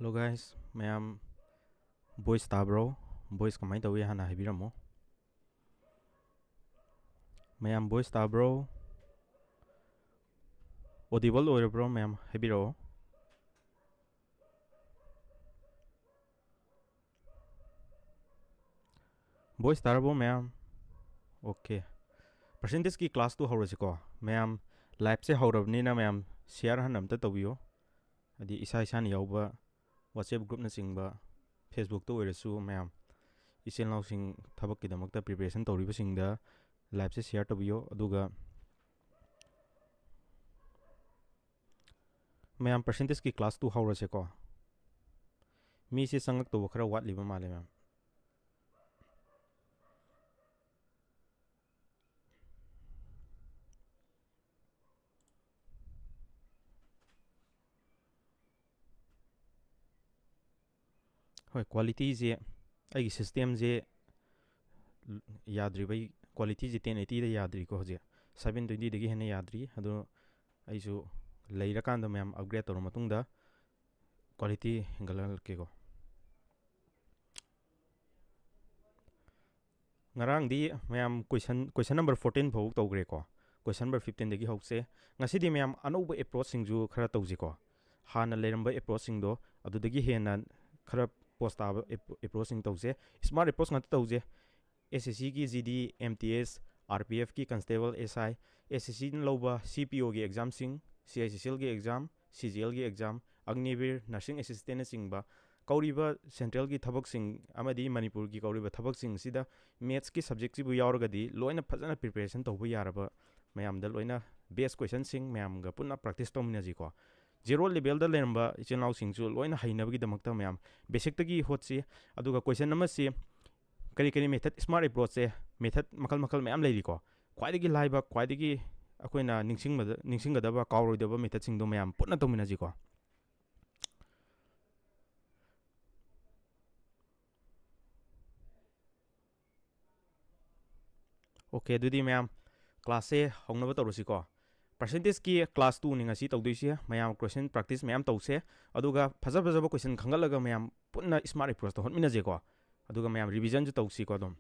Hello guys, mayam voice tabro, voice kamai tawi hana habiramo. Mayam voice tabro, audible oirabro mayam habiro. Voice tarabo mayam. Okay. Percentage ki class 2 horasiko. Mayam live se horabni na mayam share hanam ta tawiyo. Adi isa isa ni yauba WhatsApp group na singba Facebook to oirasu mayam isil naw sing thabak ki damakta preparation tawriba singda live se share tawiyo aduga mayam percentage ki class 2 horasiko. Mi se sangak to khara wat liba male mayam. Hoi quality je ai system je yadri bai quality je 1080 da yadri ko je 720 dagi hene yadri adu aisu leira kan da mayam upgrade tor matung da quality hingalal ke ko ngarang di mayam question number 14 phau togre ko question number 15 dagi hokse ngasi di mayam anoba approach singju khara tawji ko hana leramba approach sing do adu dagi hena khara post approaching tawse smart approach ngat tawse SSC की GD MTS RPF की constable SI SSC लोबा CPO की exam सिंग CHSL की exam CGL की exam AGNIVEER nursing assistant सिंगबा कौरीबा central की थबक सिंग अमदी मणिपुर की कौरीबा थबक सिंग सिदा maths की subject सिबु यावरगदी लोइना फजना preparation तौबु यारबा मयाम द लोइना base question सिंग मयाम ग पुना practice तौमिना जिको zero level da lemba ichinaw singchu loina hainabagi damakta mayam basic tagi hotsi aduga question number si kari method smart approach se method makal mayam leiri ko khwaidagi laiba khwaidagi akoina ningsinggadaba kawroidaba method singdo mayam putna tomina ji ko okay dudi mayam class e hongnaba tawrusi ko percentage की class 2 नि ngasi tawduise mayam question practice mayam tawse aduga faja question khangalaga mayam punna smart approach to hotmina je ko aduga mayam revision ju tawsi ko dom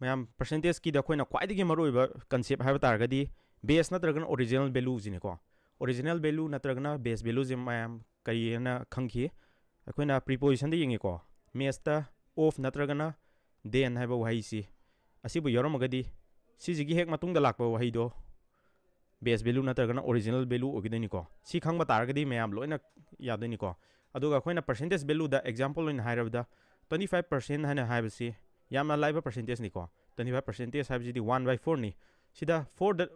mayam percentage की da khoina khwaidagi maroiba concept haiba targadi base natragan original value jine ko original value natragana base value je mayam kayena khangki khoina preposition de yingi ko mesta of natragana then haiba wahai si asibu yoromagadi sijigi hek matungda lakpa wahido base value natragana original value ogideni ko si khangba targadi mayam loina yadeni ko aduga khoina percentage value da example in hairabda 25% hana haibasi yamna laiba percentage ni ko 25% haibji 1/4 ni sida 4 da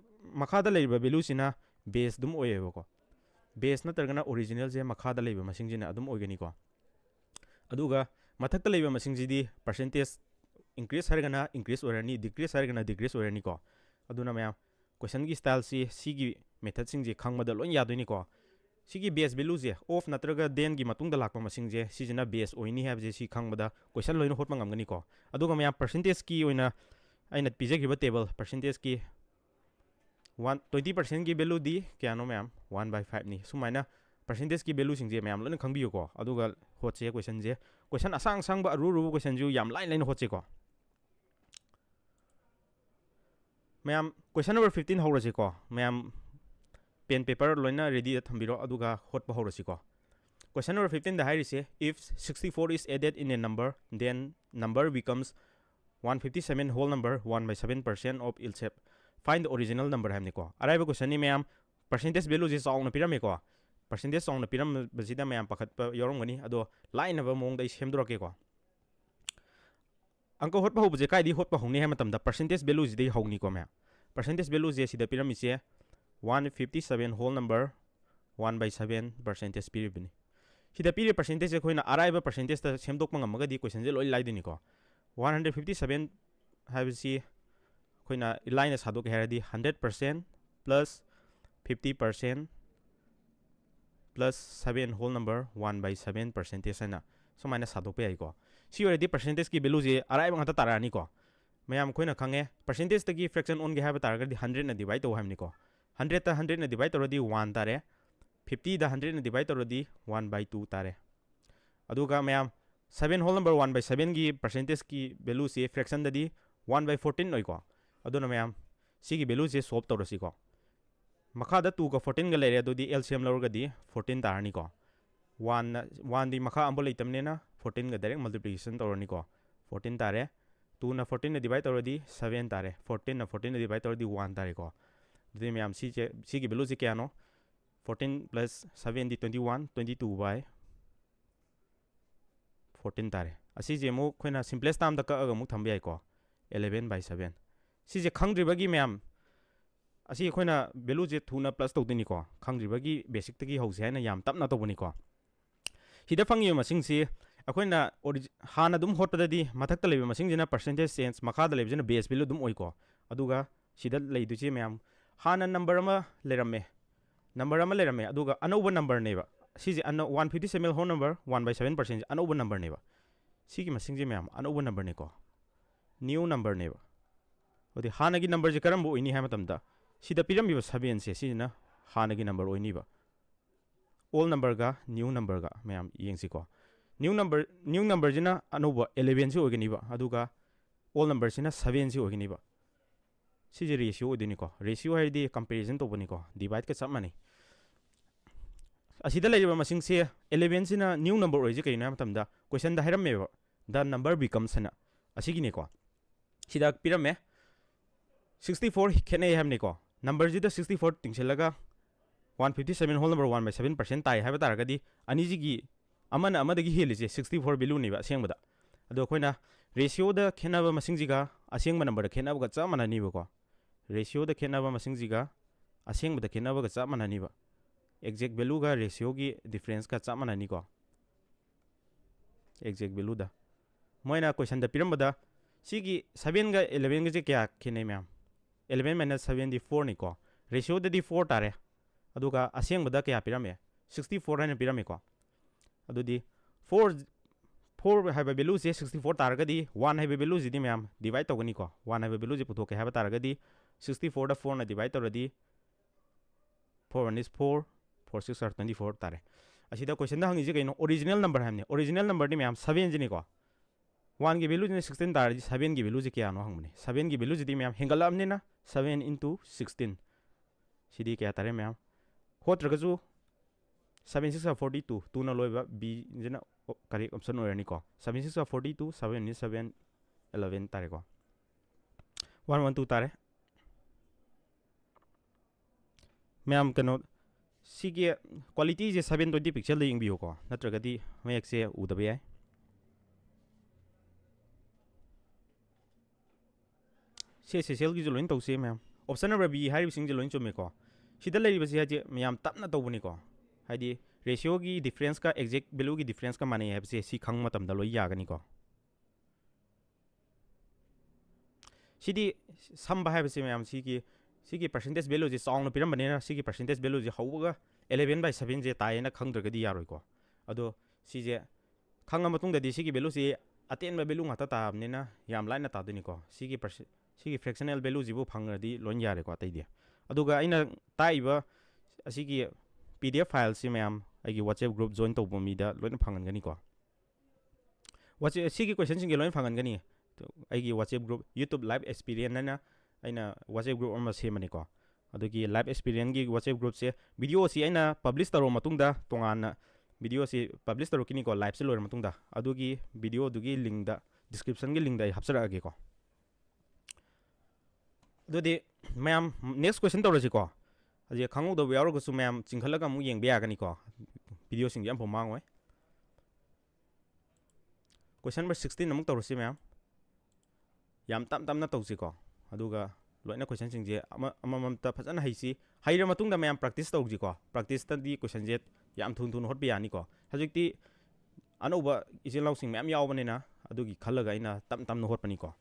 makhada leiba value sina base dum oyebo ko base natragana original je makhada leiba masingjina adum ogeni ko aduga mathakta leiba masingjidi percentage increase hargana increase orani decrease hargana decrease orani ko aduna mayam question gi style si gi method sing je khangma da loin yadoni ko sigi base value je off natraga den gi matung da lakpa masing je sijina base oini have je si khangma da question loin hot mangam gani ko aduga mayam percentage ki oina aina pije gi table percentage ki 20% की value दी क्या no ma'am 1/5 नी सुमाइना percentage की value सिंग जे ma'am loan खंबियो को अदुगा होचे question असंग संग बा रू question जु याम लाइन होचे को मैम question number 15 होरसे को मैम pen paper लोइना ready थंबिरो अदुगा होट होरसे को question number 15 दा हाइरिसे if 64 is added in a number then number becomes 157 whole number 1/7% of itself find the original number हमने को अराइबो क्वेश्चन नि मैम percentage value जे chown पिरामे को percentage chown पिराम बजिदा ma'am पखत प योरमगनी अदो line अब मोंग दै सेमदोरके को अंक होटपा होबजे काइदि होटपा होंनि हम तमदा percentage value जे दै होंनि को मैम percentage value जे सिदा पिरामि से 157 whole number 1/7% पिरिबनि सिदा पिरि percentage जे खोइना अराइबो percentage ता सेमदोक मंगमगदि क्वेश्चन जे लोइ लाइदिनि को 157 हाइबसि खोइना लाइन सादोक हेरदि 100% plus 50% plus 7 whole number 1/7% है ना सो माइनस सादोक पे आइको सी ओरेदि percentage की value जे अराइबो ngata tarani ko मैम खोइना खंगे percentage तकी fraction on गे हाबा तारगदि 100 ना divide तो हमनि को 100 ता 100 ना divide तोरदि 1 तारे 50 दा 100 na divide tawradi 1/2 tare aduga mayam 7 whole number 1/7 gi percentage ki value se fraction dadi 1/14 oi ko aduna mayam sigi value se solve tawrasi ko makha da 2 ga 14 ga lere adudi LCM lawrga di 14 tarani ko 1 di makha ambo leitamne na 14 ga direct multiplication tawrani ko 14 tare 2 na 14 na divide tawradi 7 tare 14 na 14 na divide tawradi 1 tare ko dudi mayam sigi value se kya no 14 plus 7 di 21 22 by 14 tare asi je mu khoina simplest term da ka aga mu thambya ko 11/7 si je khangdribagi mayam asi khoina value je thuna plus tawdini ko khangdribagi basic tagi hause haina yam tapna tawbani ko hida fangi masing si akhoina hana dum hotadadi mathakta lebe masing jina percentage change makha da lebe jina base value dum oi ko aduga sida leidu che mayam hana number ama lerame aduga anoba number neba siji 157 whole number 1/7% anoba number neba sigi masing je mayam anoba number ne ko new number neba odi hana gi number je karam bo ini ha matamda sida piram bi 7 se sina hana gi number oini ba old number ga new number ga mayam yengsi ko new number jina anoba 11 se ogani ba aduga old number sina 7 se ogani ba siji ratio odini ko ratio haidi comparison to bani ko divide ka samani asida laiba masing se 11 sina new number oije kaina matamda question da hairam meba the number becomes na asigi ne ko sida pirame 64 khene hamne ko number jida 64 tingchelaga 157 whole number 1/7% tai haiba taragadi ani jigi amana amadagi helise 64 value ni ba sengbada ado khoina ratio da khenaba masing jiga asengba number da khenaba ga chamana ni ba ko ratio da khenaba masing jiga asengba da khenaba ga chamana ni ba exact value ga ratio gi difference ka chamana ni ko exact value da moina question da pirambada sigi 7 ga 11 ga je kya khene myam 11 minus 7 di 4 ni ko ratio da di 4 tare aduga asengba kya pirame 64 na pirame ko adudi 4 haiba value je 64 targa di 1 haiba value ji di myam divide togani ko 1 haiba value je puthok haiba targa di 64 da 4 na divide tawradi 4 1 is 4 4 6 are 24 tare asida question da hangi je kaino original number hamne original number ni myam 7 jini ko 1 की value ने 16 तार 7 की value क्या no हंगमने 7 की value जदी ma'am हेंगल हमने ना 7 into 16 सिदी क्या तारे मैम होत्रगजु 7 6 42 2 ना लोइबा बी जना करेक्ट ऑप्शन ओरनी को 7 6 42 7 ni 7 11 तारे को 1 1 2 तारे मैम कनो सिगे क्वालिटी जे 720 पिक्सल लिंग बियो को नत्रगदी मैक से उदबे है CHSL की जोइन तौसे मैम ऑप्शन नंबर बी हाइब सिंग जोइन चुमे को सिदा लेरि बसे हाजे मैम तपना तौबनी को हाइदि रेशियो की डिफरेंस का एग्जैक्ट वैल्यू की डिफरेंस का माने है बसे सी खंग मतम द लोइ यागनी को सिदी सम बाहाय बसे मैम सी की परसेंटेज वैल्यू जे सॉन्ग न पिरम बनेना सी की परसेंटेज वैल्यू जे हौबगा 11/7 जे तायना खंग द्रगदी यारोय को अदो सी जे खंग मतुंग ददि सी की वैल्यू से अटेन वैल्यू ngata ताबनेना याम लाइन तादनी को सी की सिगी फ्रैक्शनल वैल्यू जिबु फंगरदी लोन यारे को तैदि अदुगा अइना ताइबा असिगी PDF फाइल सि मैम आइगी WhatsApp ग्रुप जॉइन तौबो मीदा लोन फंगनगनी को WhatsApp सिगी क्वेश्चन सिंगे लोन फंगनगनी तो आइगी WhatsApp group YouTube live experience ना अइना WhatsApp ग्रुप अमा सेमनी को अदुगी लाइव एक्सपीरियंस गी WhatsApp ग्रुप से वीडियो सि अइना पब्लिश तरो मतुंगदा तोंगान वीडियो सि पब्लिश तरो किनी को लाइव से लोर मतुंगदा अदुगी वीडियो दुगी लिंक दा डिस्क्रिप्शन गी लिंक दा हपसरागे को दुदी मैम नेक्स्ट क्वेश्चन तौरसी को अजे खंगो दो यारोगसु मैम चिंखलगा मु येंग बेयागनी को वीडियो सिंग याम मांगोय क्वेश्चन नंबर 16 अमुक तौरसी मैम याम तम तमना तौसी को अदुगा लोइना क्वेश्चन सिंग जे अममता फजन हाइसी हाइर मतुंग दा मैम प्रैक्टिस तौजी को प्रैक्टिस तदी क्वेश्चन जे याम थुन थुन होट बियानी को हजिकती अनोबा इजे लाउसिंग मैम यावबनेना अदुगी खलगा इना तम तम होट पनी को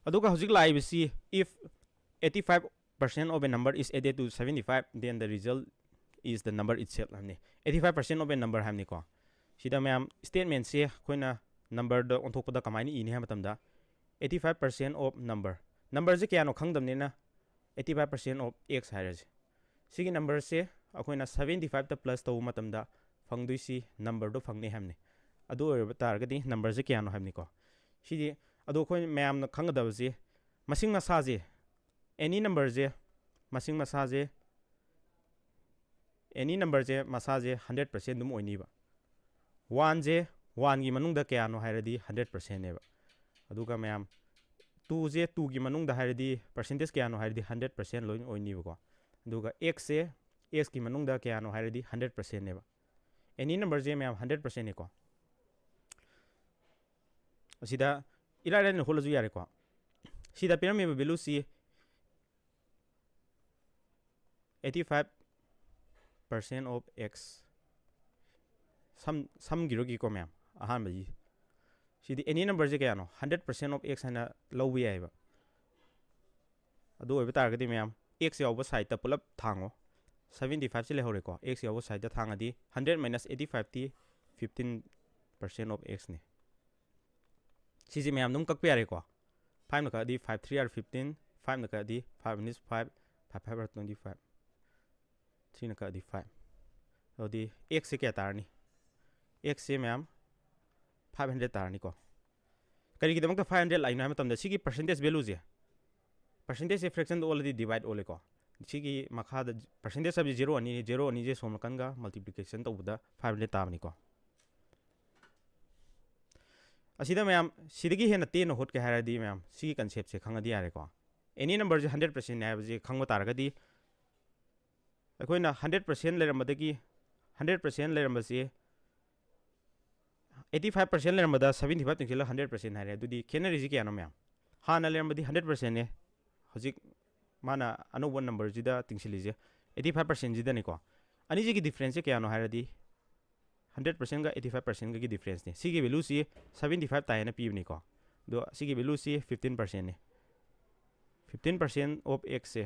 अदुगा हजिक लाइबसी if 85% of a number is added to 75 then the result is the number itself हमने 85% of a number हमने को सिदा मैम स्टेटमेंट से कोइना नंबर द ओंथोकपदा कमाइनी इने हम मतमदा 85% of number से क्या नो खंगदमने ना 85% of x हाइरज सिगी नंबर से ꯑꯩꯈꯣꯏꯅ 75 ꯇ ꯄ꯭ꯂꯁ ꯇꯧꯕ ꯃꯇꯝꯗ ꯐꯪꯗꯣꯏꯁꯤ ꯅꯝꯕꯔꯗꯣ ꯐꯪꯅꯤ ꯍꯥꯏꯕꯅꯤ ꯑꯗꯨ ꯑꯣꯏꯕ ꯇꯥꯔꯒꯗꯤ ꯅꯝꯕꯔꯁꯦ ꯀꯌꯥꯅꯣ ꯍꯥꯏꯕꯅꯤꯀꯣ ꯁꯤꯗꯤ ꯑꯗꯣ ꯑꯩꯈꯣꯏ ꯃꯌꯥꯝꯅ ꯈꯪꯒꯗꯕꯁꯤ ꯃꯁꯤꯡ ꯃꯁꯥꯁꯦ ꯑꯦꯅꯤ ꯅꯝꯕꯔꯁꯦ ꯃꯁꯤꯡ ꯃꯁꯥꯁꯦ ꯑꯦꯅꯤ ꯅꯝꯕꯔꯁꯦ ꯃꯁꯥꯁꯦ 100% ꯑꯗꯨꯝ ꯑꯣꯏꯅꯤꯕ 1ꯁꯦ 1ꯒꯤ ꯃꯅꯨꯡꯗ ꯀꯌꯥꯅꯣ ꯍꯥꯏꯔꯗꯤ 100%ꯅꯦꯕ ꯑꯗꯨꯒ ꯃꯌꯥꯝ 2ꯁꯦ 2ꯒꯤ ꯃꯅꯨꯡꯗ ꯍꯥꯏꯔꯗꯤ ꯄꯔꯁꯦꯟꯇꯦꯖ ꯀꯌꯥꯅꯣ ꯍꯥꯏꯔꯗꯤ 100% ꯂꯣꯏꯅ ꯑꯣꯏꯅꯤꯕꯀꯣ ꯑꯗꯨꯒ xꯁꯦ xꯒꯤ ꯃꯅꯨꯡꯗ ꯀꯌꯥꯅꯣ ꯍꯥꯏꯔꯗꯤ 100%ꯅꯦꯕ ꯑꯦꯅꯤ ꯅꯝꯕꯔꯁꯦ ꯃꯌꯥꯝ 100%ꯅꯦꯀꯣ ꯑꯁꯤꯗ ꯏꯔꯥꯏ ꯂꯥꯏꯅ ꯍꯣꯠꯂꯁꯨ ꯌꯥꯔꯦꯀꯣ ꯁꯤꯗ ꯄꯤꯔꯝꯃꯤꯕ ꯚꯦꯂꯨꯁꯤ 85% of x ꯁꯝꯒꯤꯔꯣꯒꯤꯀꯣ ꯃꯌꯥꯝ ꯑꯍꯥꯟꯕꯒꯤ ꯁꯤꯗꯤ ꯑꯦꯅꯤ ꯅꯝꯕꯔꯁꯦ ꯀꯌꯥꯅꯣ 100% of x ꯍꯥꯏꯅ ꯂꯧꯕ ꯌꯥꯏꯕ ꯑꯗꯨ ꯑꯣꯏꯕ ꯇꯥꯔꯒꯗꯤ ꯃꯌꯥꯝ x ꯌꯥꯎꯕ ꯁꯥꯏꯗꯇ ꯄꯨꯂꯞ ꯊꯥꯡꯉꯣ 75ꯁꯤ ꯂꯩꯍꯧꯔꯦꯀꯣ x ꯌꯥꯎꯕ ꯁꯥꯏꯗꯇ ꯊꯥꯡꯉꯗꯤ 100 - 85ꯇꯤ 15% of x ꯅꯦ ꯁꯤꯁꯦ ꯃꯌꯥꯝ ꯑꯗꯨꯝ ꯀꯛꯄ ꯌꯥꯔꯦꯀꯣ 5ꯅ ꯀꯛꯑꯗꯤ 5 3 are 15 5ꯅ ꯀꯛꯑꯗꯤ 5 - 5 5 5 are 25 3ꯅ ꯀꯛꯑꯗꯤ 5 ꯑꯗꯨꯗꯤ xꯁꯦ ꯀꯌꯥ ꯇꯥꯔꯅꯤ xꯁꯦ ꯃꯌꯥꯝ 500 ꯇꯥꯔꯅꯤꯀꯣ ꯀꯔꯤꯒꯤꯗꯃꯛꯇ 500 ꯂꯥꯛꯏꯅꯣ ꯍꯥꯏꯕ ꯃꯇꯝꯗ ꯁꯤꯒꯤ ꯄꯔꯁꯦꯟꯇꯦꯖ ꯚꯦꯂꯨꯁꯦ ꯄꯔꯁꯦꯟꯇꯦꯖꯁꯦ ꯐ꯭ꯔꯦꯛꯁꯟꯗ ꯑꯣꯜꯂꯗꯤ ꯗꯤꯚꯥꯏꯠ ꯑꯣꯜꯂꯦꯀꯣ ꯁꯤꯒꯤ ꯃꯈꯥꯗ ꯄꯔꯁꯦꯟꯇꯦꯖ ꯍꯥꯏꯕꯁꯤ 0 ꯑꯅꯤꯅꯤ 0 ꯑꯅꯤꯁꯦ ꯁꯣꯝ ꯅꯥꯀꯟꯒ ꯃꯜꯇꯤꯄ꯭ꯂꯤꯀꯦꯁꯟ ꯇꯧꯕꯗ 500 ꯇꯥꯕꯅꯤꯀꯣ ꯑꯁꯤꯗ ꯃꯌꯥꯝ ꯁꯤꯗꯒꯤ ꯍꯦꯟꯅ ꯇꯦꯟꯅ ꯍꯣꯠꯀꯦ ꯍꯥꯏꯔꯗꯤ ꯃꯌꯥꯝ ꯁꯤꯒꯤ ꯀꯟꯁꯦꯞꯁꯦ ꯈꯪꯉꯗꯤ ꯌꯥꯔꯦꯀꯣ ꯑꯦꯅꯤ ꯅꯝꯕꯔꯁꯦ 100% ꯍꯥꯏꯕꯁꯦ ꯈꯪꯕ ꯇꯥꯔꯒꯗꯤ ꯑꯩꯈꯣꯏꯅ 100% ꯂꯩꯔꯝꯕꯗꯒꯤ 100% ꯂꯩꯔꯝꯕꯁꯤ 85% ꯂꯩꯔꯝꯕꯗ 75 ꯇꯤꯡꯁꯤꯜꯂꯒ 100% ꯍꯥꯏꯔꯦ ꯑꯗꯨꯗꯤ ꯈꯦꯠꯅꯔꯤꯁꯤ ꯀꯌꯥꯅꯣ ꯃꯌꯥꯝ ꯍꯥꯟꯅ ꯂꯩꯔꯝꯕꯗꯤ 100%ꯅꯦ ꯍꯧꯖꯤꯛ ꯃꯥꯅ ꯑꯅꯧꯕ ꯅꯝꯕꯔꯁꯤꯗ ꯇꯤꯡꯁꯤꯜꯂꯤꯁꯦ 85%ꯁꯤꯗꯅꯤꯀꯣ ꯑꯅꯤꯁꯤꯒꯤ ꯗꯤꯐ꯭ꯔꯦꯟꯁꯁꯦ ꯀꯌꯥꯅꯣ ꯍꯥꯏꯔꯗꯤ 100%ꯒ 85%ꯒꯤ ꯗꯤꯐ꯭ꯔꯦꯟꯁꯅꯤ ꯁꯤꯒꯤ ꯚꯦꯂꯨꯁꯤ 75 ꯇꯥꯏꯅ ꯄꯤꯕꯅꯤꯀꯣ ꯑꯗꯣ ꯁꯤꯒꯤ ꯚꯦꯂꯨꯁꯤ 15%ꯅꯤ 15% of xꯁꯦ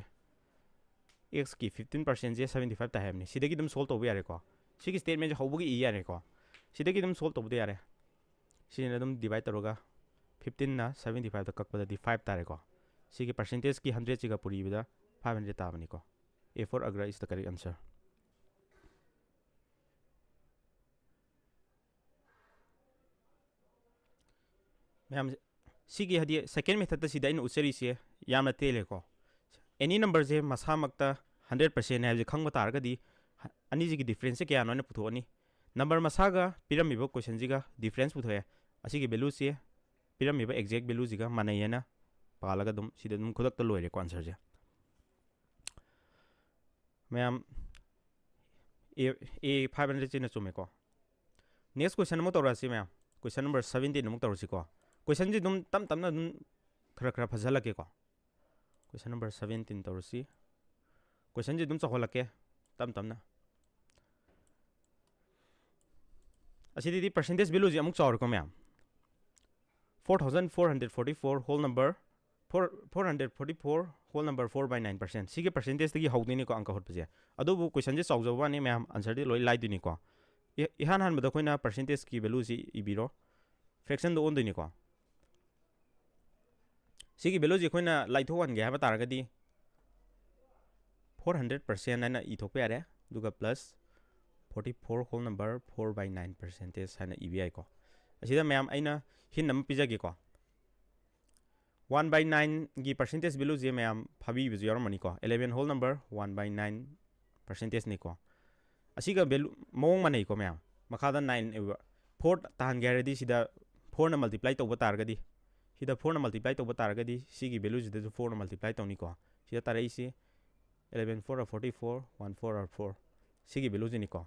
xꯀꯤ 15%ꯁꯦ 75 ꯇꯥꯏ ꯍꯥꯏꯕꯅꯤ ꯁꯤꯗꯒꯤ ꯑꯗꯨꯝ ꯁꯣꯜቭ ꯇꯧꯕ ꯌꯥꯔꯦꯀꯣ ꯁꯤꯒꯤ ꯁ꯭ꯇꯦꯠꯃꯦꯟꯁꯦ ꯍꯧꯕꯒꯤ ꯏ ꯌꯥꯔꯦꯀꯣ ꯁꯤꯗꯒꯤ ꯑꯗꯨꯝ ꯁꯣꯜቭ ꯇꯧꯕꯗ ꯌꯥꯔꯦ ꯁꯤꯅ ꯑꯗꯨꯝ ꯗꯤꯚꯥꯏꯠ ꯇꯧꯔꯒ 15ꯅ 75ꯗ ꯀꯛꯄꯗꯗꯤ 5 ꯇꯥꯔꯦꯀꯣ ꯁꯤꯒꯤ ꯄꯔꯁꯦꯟꯇꯦꯖꯀꯤ 100ꯁꯤꯒ ꯄꯨꯔꯤꯕꯗ 500 ꯇꯥꯕꯅꯤꯀꯣ A for Agra is the correct answer ꯃꯌꯥꯝ ꯁꯤꯒꯤ ꯍꯥꯏꯗꯤ ꯁꯦꯀꯦꯟ ꯃꯦꯊꯠꯇ ꯁꯤꯗ ꯑꯩꯅ ꯎꯠꯆꯔꯤꯁꯦ ꯌꯥꯝꯅ ꯇꯦꯜꯂꯦꯀꯣ ꯑꯦꯅꯤ ꯅꯝꯕꯔꯁꯦ ꯃꯁꯥꯃꯛꯇ 100% ꯍꯥꯏꯕꯁꯦ ꯈꯪꯕ ꯇꯥꯔꯒꯗꯤ ꯑꯅꯤꯁꯤꯒꯤ ꯗꯤꯐ꯭ꯔꯦꯟꯁꯁꯦ ꯀꯌꯥꯅꯣ ꯍꯥꯏꯅ ꯄꯨꯊꯣꯛꯑꯅꯤ ꯅꯝꯕꯔ ꯃꯁꯥꯒ ꯄꯤꯔꯝꯃꯤꯕ ꯀꯣꯏꯁꯟꯁꯤꯒ ꯗꯤꯐ꯭ꯔꯦꯟꯁ ꯄꯨꯊꯣꯛꯑꯦ ꯑꯁꯤꯒꯤ ꯚꯦꯂꯨꯁꯤ ꯄꯤꯔꯝꯃꯤꯕ ꯑꯦꯛꯖꯦꯛ ꯚꯦꯂꯨꯁꯤꯒ ꯃꯥꯟꯅꯩ ꯍꯥꯏꯅ ꯄꯥꯜꯂꯒ ꯑꯗꯨꯝ ꯁꯤꯗ ꯑꯗꯨꯝ ꯈꯨꯗꯛꯇ ꯂꯣꯏꯔꯦꯀꯣ ꯑꯟꯁꯔꯁꯦ ꯃꯌꯥꯝ A 500ꯁꯤꯅ ꯆꯨꯝꯃꯦꯀꯣ ꯅꯦꯛꯁ ꯀꯣꯏꯁꯟ ꯑꯃꯨꯛ ꯇꯧꯔꯛꯑꯁꯤ ꯃꯌꯥꯝ ꯀꯣꯏꯁꯟ ꯅꯝꯕꯔ 17 ꯑꯃꯨꯛ ꯇꯧꯔꯁꯤꯀꯣ ꯀꯣꯏꯁꯟꯁꯤ ꯑꯗꯨꯝ ꯇꯞ ꯇꯞꯅ ꯑꯗꯨꯝ ꯈꯔ ꯐꯖꯍꯜꯂꯛꯀꯦꯀꯣ ꯀꯣꯏꯁꯟ ꯅꯝꯕꯔ 17 ꯇꯧꯔꯁꯤ ꯀꯣꯏꯁꯟꯁꯤ ꯑꯗꯨꯝ ꯆꯥꯎꯍꯜꯂꯛꯀꯦ ꯇꯞ ꯇꯞꯅ ꯑꯁꯤꯗꯤ ꯄꯔꯁꯦꯟꯇꯦꯖ ꯚꯦꯂꯨꯁꯤ ꯑꯃꯨꯛ ꯆꯥꯎꯔꯦꯀꯣ ꯃꯌꯥꯝ 4444 ꯍꯣꯜ ꯅꯝꯕꯔ 444 ꯍꯣꯜ ꯅꯝꯕꯔ 4/9% ꯁꯤꯒꯤ ꯄꯔꯁꯦꯟꯇꯦꯖꯇꯒꯤ ꯍꯧꯗꯣꯏꯅꯤꯀꯣ ꯑꯪꯀ ꯍꯣꯠꯄꯁꯦ ꯑꯗꯨꯕꯨ ꯀꯣꯏꯁꯟꯁꯦ ꯆꯥꯎꯖꯕ ꯋꯥꯅꯤ ꯃꯌꯥꯝ ꯑꯟꯁꯔꯗꯤ ꯂꯣꯏ ꯂꯥꯏꯗꯣꯏꯅꯤꯀꯣ इहान हान बदखोइना परसेंटेज की वैल्यू सी इबिरो फ्रैक्शन दो ओनदोइनिको सिगी वैल्यू जी खोइना लाइथोवन गे हाबा तारगदी 400% हाइना इथोकपे यारे दुगा प्लस 44 होल नंबर 4/9% हाइना इबिआई को असिदा मैम आइना हिन नम पिजागे को 1/9 की परसेंटेज वैल्यू जे मैम फाबी बिजु यारमनी को 11 होल नंबर 1/9% निको असिगा वैल्यू मोंग मानै को मैम मखादा 9 4 तान गैरदी सिदा 4 ना मल्टीप्लाई तौबा तारगदी सिदा 4 ना मल्टीप्लाई तौबा तारगदी सिगी वैल्यू जिदा 4 ना मल्टीप्लाई तौनी को सिदा तारै सी 11 4 44 1 4 4 सिगी वैल्यू जिनी को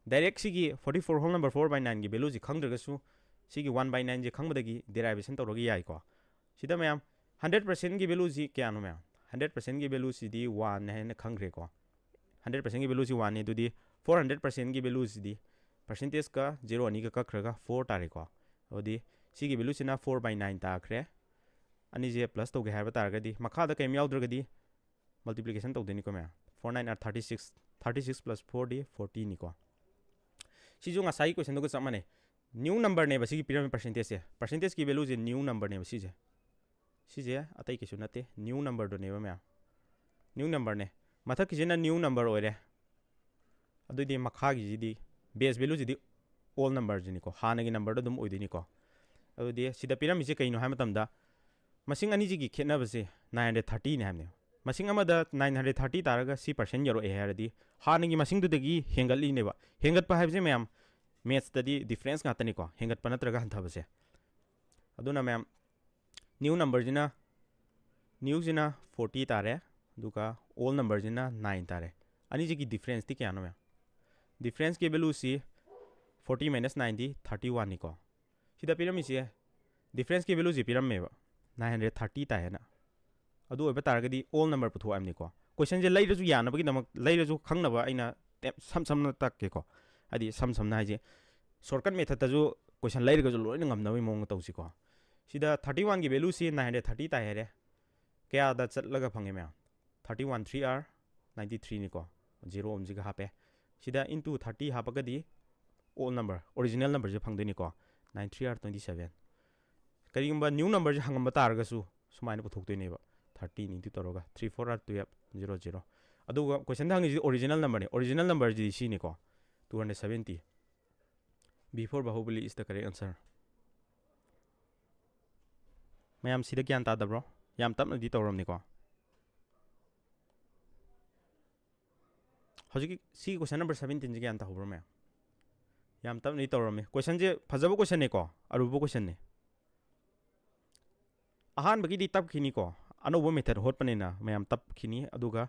डायरेक्ट सिगी 44 होल नंबर 4/9 की वैल्यू जी खंगद्रगसु सिगी 1/9 जे खंगबदगी डेरिवेशन तौरगी याई को सिदा मैम 100% की वैल्यू जी क्या नो मैम 100% की वैल्यू सिदी 1 है खंगरे को 100% की वैल्यू सी 1 है दुदी 400% की वैल्यू सी परसेंटेज का 0 अनी का कखरगा 4 तारे को ओदी सी की वैल्यू सिना 4/9 ताखरे अनी जे प्लस तो गे हाबा तारगदी मखादा केम याउद्रगदी मल्टीप्लिकेशन तौदनी को मैं 49 are 36 plus 4 दी 40 निको सिजो ngasai क्वेश्चन को चमने न्यू नंबर ने बसी की पिरामिड परसेंटेज की वैल्यू जे न्यू नंबर ने बसी जे अतै किसु नते न्यू नंबर दो ने मैं न्यू नंबर ने मथक किजना न्यू नंबर ओरे ꯑꯗꯨꯗꯤ ꯃꯈꯥꯒꯤꯁꯤꯗꯤ ꯕꯦꯁ ꯚꯦꯂꯨꯁꯤꯗꯤ ꯑꯣꯜ ꯅꯝꯕꯔꯁꯤꯅꯤꯀꯣ ꯍꯥꯟꯅꯒꯤ ꯅꯝꯕꯔꯗꯣ ꯑꯗꯨꯝ ꯑꯣꯏꯗꯣꯏꯅꯤꯀꯣ ꯑꯗꯨꯗꯤ ꯁꯤꯗ ꯄꯤꯔꯝꯃꯤꯁꯦ ꯀꯩꯅꯣ ꯍꯥꯏꯕ ꯃꯇꯝꯗ ꯃꯁꯤꯡ ꯑꯅꯤꯁꯤꯒꯤ ꯈꯦꯠꯅꯕꯁꯦ 930ꯅꯤ ꯍꯥꯏꯕꯅꯦ ꯃꯁꯤꯡ ꯑꯃꯗ 930 ꯇꯥꯔꯒ ꯁꯤ ꯄꯔꯁꯦꯟ ꯌꯧꯔꯛꯑꯦ ꯍꯥꯏꯔꯗꯤ ꯍꯥꯟꯅꯒꯤ ꯃꯁꯤꯡꯗꯨꯗꯒꯤ ꯍꯦꯟꯒꯠꯂꯤꯅꯦꯕ ꯍꯦꯟꯒꯠꯄ ꯍꯥꯏꯕꯁꯦ ꯃꯌꯥꯝ ꯃꯦꯠꯁꯇꯗꯤ ꯗꯤꯐ꯭ꯔꯦꯟꯁ ꯉꯥꯛꯇꯅꯤꯀꯣ ꯍꯦꯟꯒꯠꯄ ꯅꯠꯇ꯭ꯔꯒ ꯍꯟꯊꯕꯁꯦ ꯑꯗꯨꯅ ꯃꯌꯥꯝ ꯅ꯭ꯌꯨ ꯅꯝꯕꯔꯁꯤꯅ ꯅ꯭ꯌꯨꯁꯤꯅ 40 ꯇꯥꯔꯦ ꯑꯗꯨꯒ ꯑꯣꯜ ꯅꯝꯕꯔꯁꯤꯅ 9 ꯇꯥꯔꯦ ꯑꯅꯤꯁꯤꯒꯤ ꯗꯤꯐ꯭ꯔꯦꯟꯁꯇꯤ ꯀꯌꯥꯅꯣ ꯃꯌꯥꯝ ꯗꯤꯐ꯭ꯔꯦꯟꯁꯀꯤ ꯚꯦꯂꯨꯁꯤ 40 - 90 31ꯅꯤꯀꯣ ꯁꯤꯗ ꯄꯤꯔꯝꯃꯤꯁꯦ ꯗꯤꯐ꯭ꯔꯦꯟꯁꯀꯤ ꯚꯦꯂꯨꯁꯤ ꯄꯤꯔꯝꯃꯦꯕ 930 ꯇꯥꯏꯌꯦꯅ ꯑꯗꯨ ꯑꯣꯏꯕ ꯇꯥꯔꯒꯗꯤ ꯑꯣꯜ ꯅꯝꯕꯔ ꯄꯨꯊꯣꯛꯑꯕꯅꯤꯀꯣ ꯀꯣꯏꯁꯟꯁꯦ ꯂꯩꯔꯁꯨ ꯌꯥꯅꯕꯒꯤꯗꯃꯛ ꯂꯩꯔꯁꯨ ꯈꯪꯅꯕ ꯑꯩꯅ ꯁꯝꯅ ꯇꯥꯛꯀꯦꯀꯣ ꯍꯥꯏꯗꯤ ꯁꯝꯅ ꯍꯥꯏꯁꯦ ꯁꯣꯔꯠꯀꯠ ꯃꯦꯊꯠꯇꯁꯨ ꯀꯣꯏꯁꯟ ꯂꯩꯔꯒꯁꯨ ꯂꯣꯏꯅ ꯉꯝꯅꯕꯒꯤ ꯃꯑꯣꯡꯗ ꯇꯧꯁꯤꯀꯣ ꯁꯤꯗ 31ꯒꯤ ꯚꯦꯂꯨꯁꯤ 930 ꯇꯥꯏ ꯍꯥꯏꯔꯦ ꯀꯌꯥꯗ ꯆꯠꯂꯒ ꯐꯪꯉꯦ ꯃꯌꯥꯝ 31 3R 93니को 0 ꯑꯃꯁꯤꯒ ꯍꯥꯞꯄꯦ ꯁꯤꯗ ꯏꯟꯇꯨ 30 ꯍꯥꯞꯄꯒꯗꯤ ꯑꯣꯜ ꯅꯝꯕꯔ ꯑꯣꯔꯤꯖꯤꯅꯦꯜ ꯅꯝꯕꯔꯁꯦ ꯐꯪꯗꯣꯏꯅꯤꯀꯣ 93R 27 ꯀꯔꯤꯒꯨꯝꯕ ꯅ꯭ꯌꯨ ꯅꯝꯕꯔꯁꯦ ꯍꯪꯉꯝꯕ ꯇꯥꯔꯒꯁꯨ ꯁꯨꯃꯥꯏꯅ ꯄꯨꯊꯣꯛꯇꯣꯏꯅꯦꯕ 30 ꯏꯟꯇꯨ ꯇꯧꯔꯒ 34R 12 00 ꯑꯗꯨꯒ ꯀꯣꯏꯁꯟꯗ ꯍꯪꯉꯤꯁꯤꯗꯤ ꯑꯣꯔꯤꯖꯤꯅꯦल ꯅꯝꯕꯔꯅꯤ ꯑꯣꯔꯤꯖꯤꯅꯦल नंबरꯁꯤꯗꯤ ꯁꯤꯅꯤꯀꯣ 270 B4 Baahubali is the correct answer ma'am सिदा ग्यान तादब्रो याम तपनदी तौरमनिको हजिकी सी क्वेश्चन नंबर 17 जी ग्यान ताहब्रो मैम याम तपनदी तौरमने क्वेश्चन जे फजबो क्वेश्चन नेको अरुबो क्वेश्चन ने अहान बगीदी तपखिनिको अनोबो मेथड होटपनेना मैम तपखिनी अदुगा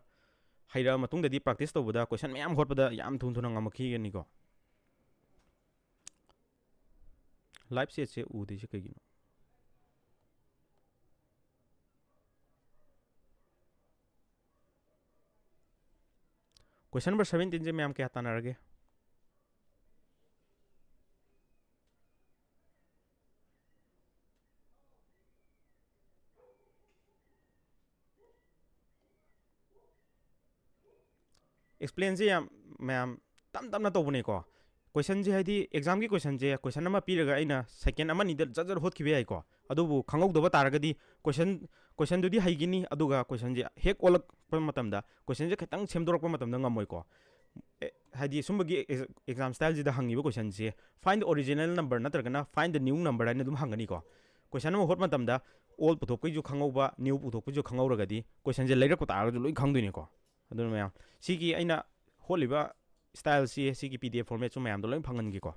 हाइरा मतुंगददी प्रैक्टिस तौबदा क्वेश्चन मैम होटपदा याम थुन ngamakhigनिको लाइव सेट से उदी से कगिनो क्वेश्चन नंबर 17 से मैम क्या तानारगे एक्सप्लेन से मैम तम तमना तौबनेको क्वेश्चन से हाइदी एग्जाम की क्वेश्चन से क्वेश्चन अमा पीरगा अइना सेकेंड अमा निदर जजर होतखिबे याइको अदुबु खंगौदबा तारगदी क्वेश्चन दुदी हाइगिनी अदुगा क्वेश्चन जे हेक ओलकपा मतमदा क्वेश्चन जे खतंग सेमदोरकपा मतमदा ngамmoइको हाइदी सुमबगी एग्जाम स्टाइल जिदा हंगिबो क्वेश्चन से फाइंड द ओरिजिनल नंबर नत्रगना फाइंड द न्यू नंबर हाइना दुम हंगनीको क्वेश्चन अमा होत मतमदा ओल पुथोकइजु खंगौबा न्यू पुथोकइजु खंगौरगदी क्वेश्चन जे लेरक तारगजु लोइ खंगदुइनिको अदुन मैम सिगी अइना होलिबा स्टाइल सी की PDF फॉर्मेट सो मैम लोइ फंगनगीको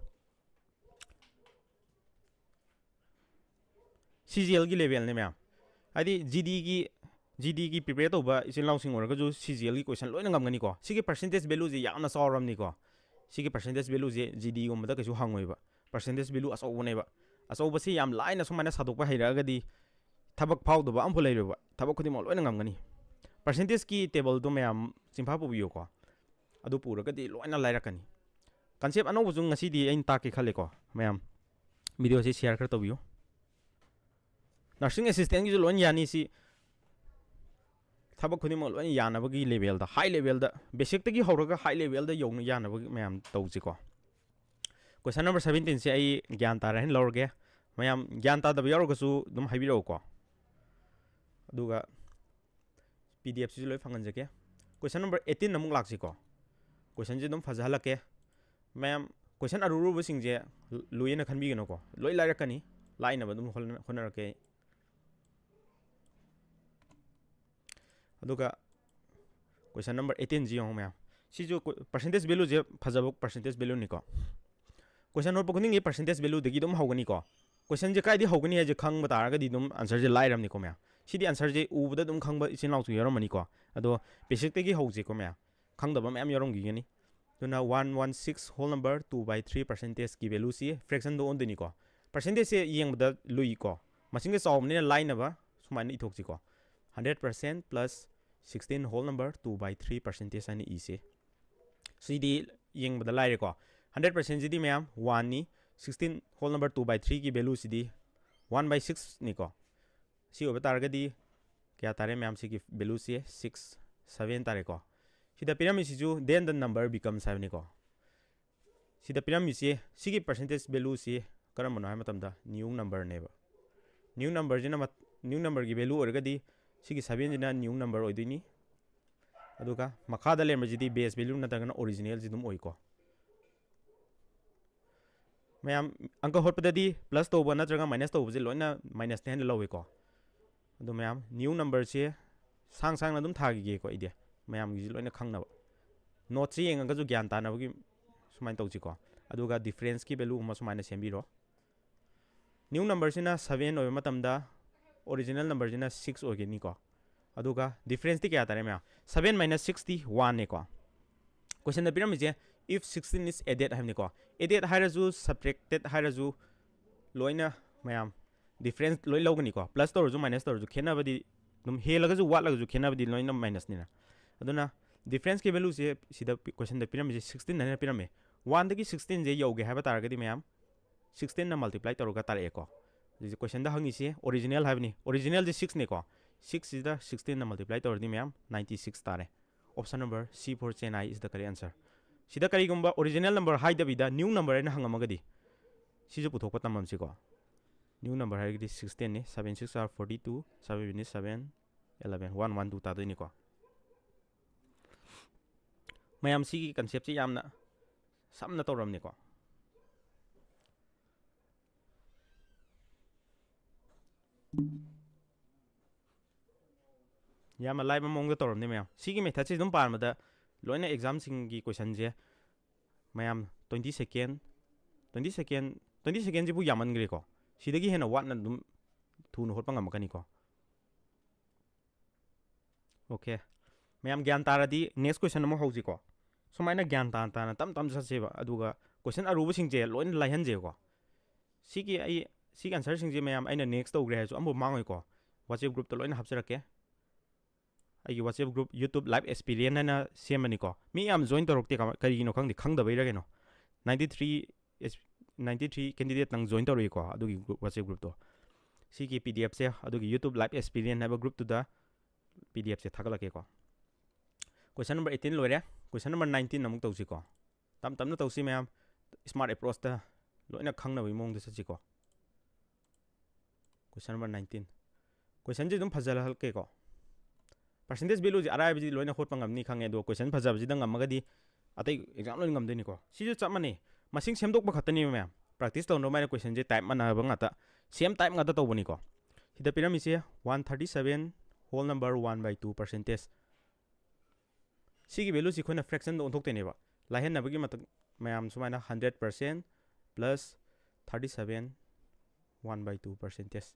CGL की लेवल ने मैम हाइदी GD की प्रिपेयर तौबा इसिन लाउसिंग ओरगजु CGL की क्वेश्चन लोइना ngамगनीको सिगी परसेंटेज वैल्यू जे यामना चावरमनीको सिगी परसेंटेज वैल्यू जे GD गुमदा कइसु हंगोइबा परसेंटेज वैल्यू अचौबनेबा अचौबसी याम लाइना सुमाइना सादोकपा हैरागदी थबक फाउदबा अमफो लैरोबा थबक खुदिमो लोइना ngамगनी परसेंटेज की टेबल तो मैम चिंफा पुबियोको अदु पुरगदी लोइना लाइरकनी कॉन्सेप्ट अनौबजु ngasiदी अइन ताके खलेको मैम वीडियो से शेयर कर तबियो नर्सिंग असिस्टेंट की लोइन यानी सी थबक खुदिमो लोइन यानबगी लेवल दा हाई लेवल दा बेसिक तगी हौरगा हाई लेवल दा यौन यानबगी मैम तौजिको क्वेश्चन नंबर 17 से आई ज्ञान तारा हन लौरगे मैम ज्ञान तादब यारगसु दुम हाइबिरोको अदुगा PDF से लोइ फंगनजके क्वेश्चन नंबर 18 नमुक लाक्सिको क्वेश्चन जे दुम फजहलके मैम क्वेश्चन अरुरुब सिंजे लुयेना खनबिगनोको लोइ लाइरकनी लाइनब दुम होनरके अदुगा क्वेश्चन नंबर 18 जी हो मैम सिजो परसेंटेज वैल्यू जे फजबो परसेंटेज वैल्यू निको क्वेश्चन नोट पकुनिंग परसेंटेज वैल्यू दगी दुम होगनीको क्वेश्चन जे काइदि होगनी है जे खंग बतारगदी दुम आंसर जे लाइरमनिको मैम सिदी आंसर जे उबदा दुम खंग इसिन लाउसु यरमनिको अदो बेसिक तगी होजेको मैम खंगदबा मैम यरमगिगनी दुना 116 होल नंबर 2/3 परसेंटेज की वैल्यू सी फ्रैक्शन दो ओनदनिको परसेंटेज से येंगबदा लुइको मसिंगे चावमने लाइनबा सुमाइना इथोक्सिको 100% प्लस 16 होल नंबर 2/3 परसेंटेज आनी इसे सीडी येंगबदा लाइरेको 100% जिदी मैम 1 नी 16 होल नंबर 2/3 की वैल्यू सीडी 1/6 निको सी ओबे तारगदी क्या तारे मैम सी की वैल्यू से 6 7 तारेको सिदा पिरामिसिजु देन द नंबर बिकम्स हाइबनिको सिदा पिरामिसि सिगी परसेंटेज वैल्यू से करम बनो हाइ मतमदा न्यू नंबर नेबा न्यू नंबर जिना न्यू नंबर की वैल्यू ओरगदी सिगी 7 जिना न्यू नंबर ओइदिनी ꯑꯗꯨꯒ ꯃꯈꯥꯗ ꯂꯩꯔꯝꯕꯁꯤꯗꯤ ꯕꯦꯁ ꯚꯦꯂꯨ ꯅꯠꯇ꯭ꯔꯒꯅ ꯑꯣꯔꯤꯖꯤꯅꯦꯜꯁꯤ ꯑꯗꯨꯝ ꯑꯣꯏꯀꯣ ꯃꯌꯥꯝ ꯑꯪꯀ ꯍꯣꯠꯄꯗꯗꯤ ꯄ꯭ꯂꯁ ꯇꯧꯕ ꯅꯠꯇ꯭ꯔꯒ ꯃꯥꯏꯅꯁ ꯇꯧꯕꯁꯦ ꯂꯣꯏꯅ ꯃꯥꯏꯅꯁꯅ ꯍꯦꯟꯅ ꯂꯧꯋꯦꯀꯣ ꯑꯗꯣ ꯃꯌꯥꯝ ꯅ꯭ꯌꯨ ꯅꯝꯕꯔꯁꯦ ꯁꯥꯡꯅ ꯑꯗꯨꯝ ꯊꯥꯈꯤꯒꯦꯀꯣ ꯑꯩꯗꯤ ꯃꯌꯥꯝꯒꯤꯁꯤ ꯂꯣꯏꯅ ꯈꯪꯅꯕ ꯅꯣꯠꯁꯤ ꯌꯦꯡꯉꯒꯁꯨ ꯒ꯭ꯌꯥꯟ ꯇꯥꯅꯕꯒꯤ ꯁꯨꯃꯥꯏꯅ ꯇꯧꯁꯤꯀꯣ ꯑꯗꯨꯒ ꯗꯤꯐ꯭ꯔꯦꯟꯁꯀꯤ ꯚꯦꯂꯨ ꯑꯃ ꯁꯨꯃꯥꯏꯅ ꯁꯦꯝꯕꯤꯔꯣ ꯅ꯭ꯌꯨ ꯅꯝꯕꯔꯁꯤꯅ 7 ꯑꯣꯏꯕ ꯃꯇꯝꯗ ꯑꯣꯔꯤꯖꯤꯅꯦꯜ ꯅꯝꯕꯔꯁꯤꯅ 6 ꯑꯣꯏꯒꯅꯤꯀꯣ ꯑꯗꯨꯒ ꯗꯤꯐ꯭ꯔꯦꯟꯁꯇꯤ ꯀꯌꯥ ꯇꯥꯔꯦ ꯃꯌꯥꯝ 7 - 6ꯗꯤ 1ꯅꯦꯀꯣ ꯀꯣꯏꯁꯟꯗ ꯄꯤꯔꯝꯃꯤꯁꯦ if 16 is added 하입니까? added 하이라주 subtracted 하이라주 로이나 마얌 difference 로이 ලꯧꯒꯅꯤꯀꯣ plus ꯇꯧꯔꯁꯨ minus ꯇꯧꯔꯁꯨ ꯈꯦꯠꯅꯕꯗꯤ ꯑꯗꯨꯝ ꯍꯦꯜꯂꯒꯁꯨ ꯋꯥꯠꯂꯒꯁꯨ ꯈꯦꯠꯅꯕꯗꯤ ꯂꯣꯏꯅ minusꯅꯤꯅ ꯑꯗꯨꯅ difference ꯀꯤ ꯚꯦꯂꯨꯁꯦ ꯁꯤꯗ ꯀꯣꯏꯁꯟꯗ ꯄꯤꯔꯝꯃꯤꯁꯦ 16 ꯍꯥꯏꯅ ꯄꯤꯔꯝꯃꯦ 1ꯗꯒꯤ 16ꯁꯦ ꯌꯧꯒꯦ ꯍꯥꯏꯕ ꯇꯥꯔꯒꯗꯤ ꯃꯌꯥꯝ 16ꯅ ꯃꯜꯇꯤꯄ꯭ꯂꯥꯏ ꯇꯧꯔꯒ ꯇꯥꯔꯛꯑꯦꯀꯣ ꯍꯧꯖꯤꯛ ꯀꯣꯏꯁꯟꯗ ꯍꯪꯉꯤꯁꯦ ꯑꯣꯔꯤꯖꯤꯅꯦꯜ ꯍꯥꯏꯕꯅꯤ ꯑꯣꯔꯤꯖꯤꯅꯦꯜꯁꯦ 6ꯅꯦꯀꯣ 6ꯁꯤꯗ 16ꯅ ꯃꯜꯇꯤꯄ꯭ꯂꯥꯏ ꯇꯧꯔꯗꯤ ꯃꯌꯥꯝ 96 ꯇꯥꯔꯦ option number C for Chennai is the correct answer sida karigumba original number haidabida new number ena hangamagadi sisu puthokpa tamamsiko new number haigidi 16 ne 7 6 are 42 7 is 7 11 1 1 2 ta doini ko mayam sigi concept si yamna samna tawramni ko yama live mong da tawramni mayam sigi method si dum parmada loina exam singi question je mayam 20 second 20 second ji bu yaman gre ko sidagi hena wat na dum thunu hotpa ngamakani ko okay mayam gyan taradi next question mo hauji ko sumaina gyan tan tan tam tam sa seba aduga question aruba singje loin laihan je ko sigi ai sigi answer singje mayam aina next to gre so ambo mangoi ko WhatsApp group to loin hapsarake ai WhatsApp group YouTube live experience na semani ko mi am join torokte kari no khangdi khangda beira geno 93 candidate nang join toroi ko adugi WhatsApp group to sigi PDF se adugi YouTube live experience haba group to da PDF se thagalake ko question number 18 loire question number 19 namuk tawsi ko tam tamna tawsi mayam smart approach ta loina khangna bai mong da sachi ko question number 19 question ji dum phajal halke ko percentage value ji RRB ji loina hot pangam ni khange do question phajab ji dang amagadi atai exam loin ngam deni ko si ju chamani masing semdok ba khatani mayam practice tawno mai question ji type mana ba ngata same type ngata tawbani ko hida piramid se 137 whole number 1/2 percentage sigi value si khona fraction do onthok tene ba lahen na bagi matak mayam sumaina 100% plus 37 1/2 percentage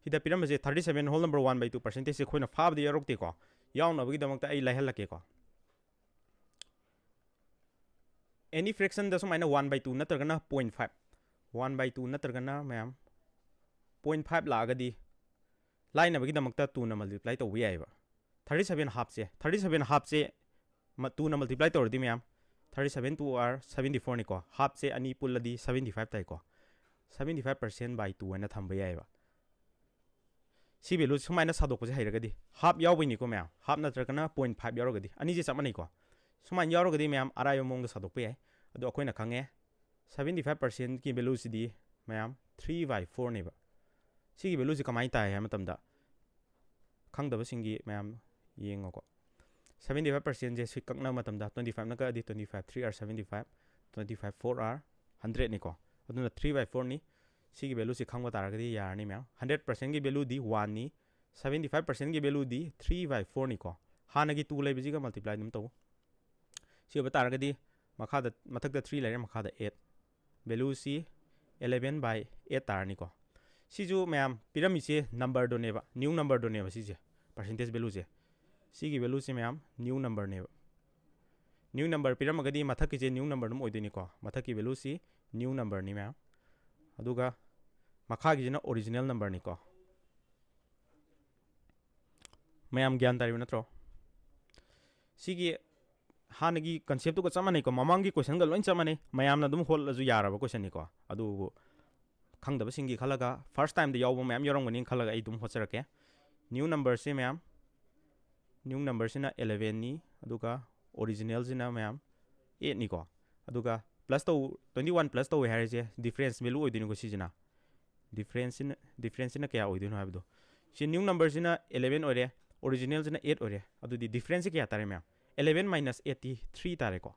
hida piramid se 37 whole number 1/2 percentage se khona fab de yarok te ko yaw na bagi damak ta ai lahen lake ko any fraction da sumaina 1/2 natragana 0.5 1/2 natragana mayam 0.5 lagadi line na bagi damak ta 2 na multiply to wi ai ba 37 half se 2 na multiply to di mayam 37 2 are 74 ni ko half se ani puladi 75 tai ko 75% by 2 na thamba yai ba si value sumaina sadok se hairagadi half yaw ni ko mayam half natragana 0.5 yarogadi ani je chamani ko sumain yarogadi mayam arayo mong da sadok pe ai ado akoina khange 75% ki value si di mayam 3/4 ni ba sigi value si kamai tai ha matamda khangdaba singi mayam yengo ko 75% je si kakna matamda 25 na ka di 25 3 are 75 25 4 are 100 ni ko aduna 3/4 ni sigi value si khangba taragadi yarni mayam 100% ki value di 1 ni 75% ki value di 3/4 ni ko hanagi 2 lebi ga multiply dum to si ba taragadi makhada mathakda 3 lere makhada 8 value si 11/8 tarni ko siju mayam pyramid se number do neba new number do neba sije percentage value je sigi value se mayam new number neba new number pyramagadi mathaki je new number dum oidini ko mathaki value si new number ni mayam aduga makhagi jina original number ni ko mayam gyan tari natro sigi hanagi concept to ko chamani ko mamangi question ga loin chamani mayam na dum hol aju yaraba question ni ko adu khangdaba singi khalaga first time da yawba mayam yorongani khalaga ai dum hocharake new number se mayam new number sina 11 ni aduga original sina mayam 8 ni ko aduga plus to 21 plus to hai je difference value oidini ko sijina difference sina kya oidino habdo si new number sina 11 ore original sina 8 ore adu di difference kya tare mayam 11 minus 83 तारे को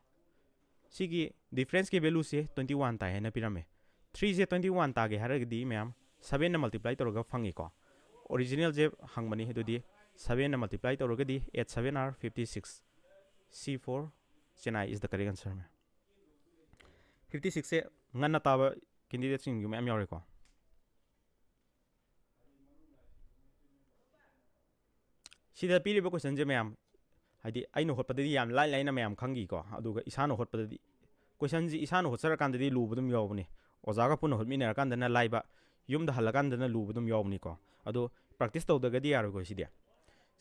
सिगी difference के value से 21 ताए है ना पिरामे 3 से 21 तागे हरगदी ma'am 7 ना multiply तौरगा fungi को ओरिजिनल जे हंगमनी है दुदी 7 ना multiply तौरगदी 8 7 are 56 C4 Chennai is the correct answer में 56 से ngana taba candidate sing ma'am यारे को सिदा पीरिबो क्वेश्चन जे मैम हाइदी आइनो होटपददी याम लाइ लाइना मैम खंगी को अदुगा इसानो होटपददी क्वेश्चन जी इसानो होटसर कांददी लुबदुम यावनी ओजागा पुनो होटमिनर कांदना लाइबा युमदा हलकांदना लुबदुम यावनी को अदो प्रैक्टिस तौदगदी यारो सिदे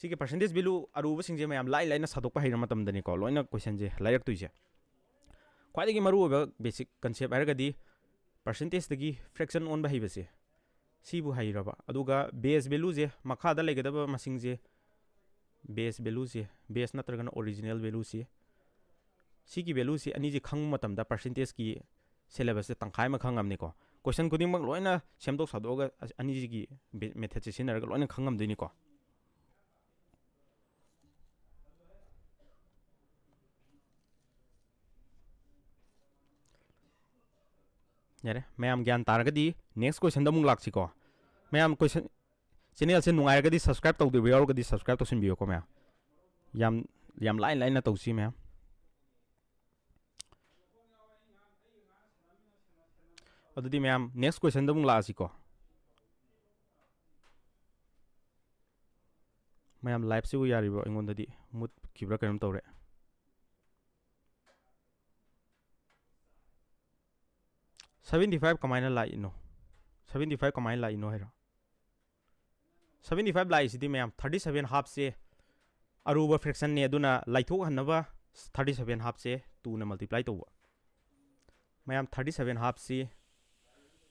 सिगे परसेंटेज वैल्यू अरुब सिंजे मैम लाइ लाइना सादोकपा हैर मतमदनी को लोइना क्वेश्चन जे लाइरक तुइजे ख्वाइदगी मरु ओबा बेसिक कंसेप्ट हारगदी परसेंटेज दगी फ्रैक्शन ओन बहिबसे सिबु हाइरबा अदुगा बेस वैल्यू जे मखादा लेगदबा मसिंग जे बेस वैल्यू से बेस नत्रगना ओरिजिनल वैल्यू से सिगी वैल्यू से अनी जे खंग मतमदा परसेंटेज की सिलेबस से तंखाय मा खंगमने को क्वेश्चन खुदिंग मक लोइना सेमदोक सादोगा अनी जे की मेथड से सिनरगा लोइना खंगम दिनी को यारे मैम ज्ञान तारगदी नेक्स्ट क्वेश्चन दमुंग लाक्सी को मैम क्वेश्चन चैनल से नुंगायरगदी सब्सक्राइब तौदबो यारगदी सब्सक्राइब तौसिनबियो को मैम याम लाइन लाइन ना तौसी मैम अदुदी मैम नेक्स्ट क्वेश्चन दमुंग लासी को मैम लाइव से यारिबो इंगोंददी मुत किब्रा कयम तौरे 75 कमाइना लाइनो 75 कमाइना लाइनो है 75 लाइसिदी मैम 37 हाफ से अरुबा फ्रैक्शन ने अदुना लाइथोक हनबा 37 हाफ से 2 ना मल्टीप्लाई तौबा मैम 37 हाफ से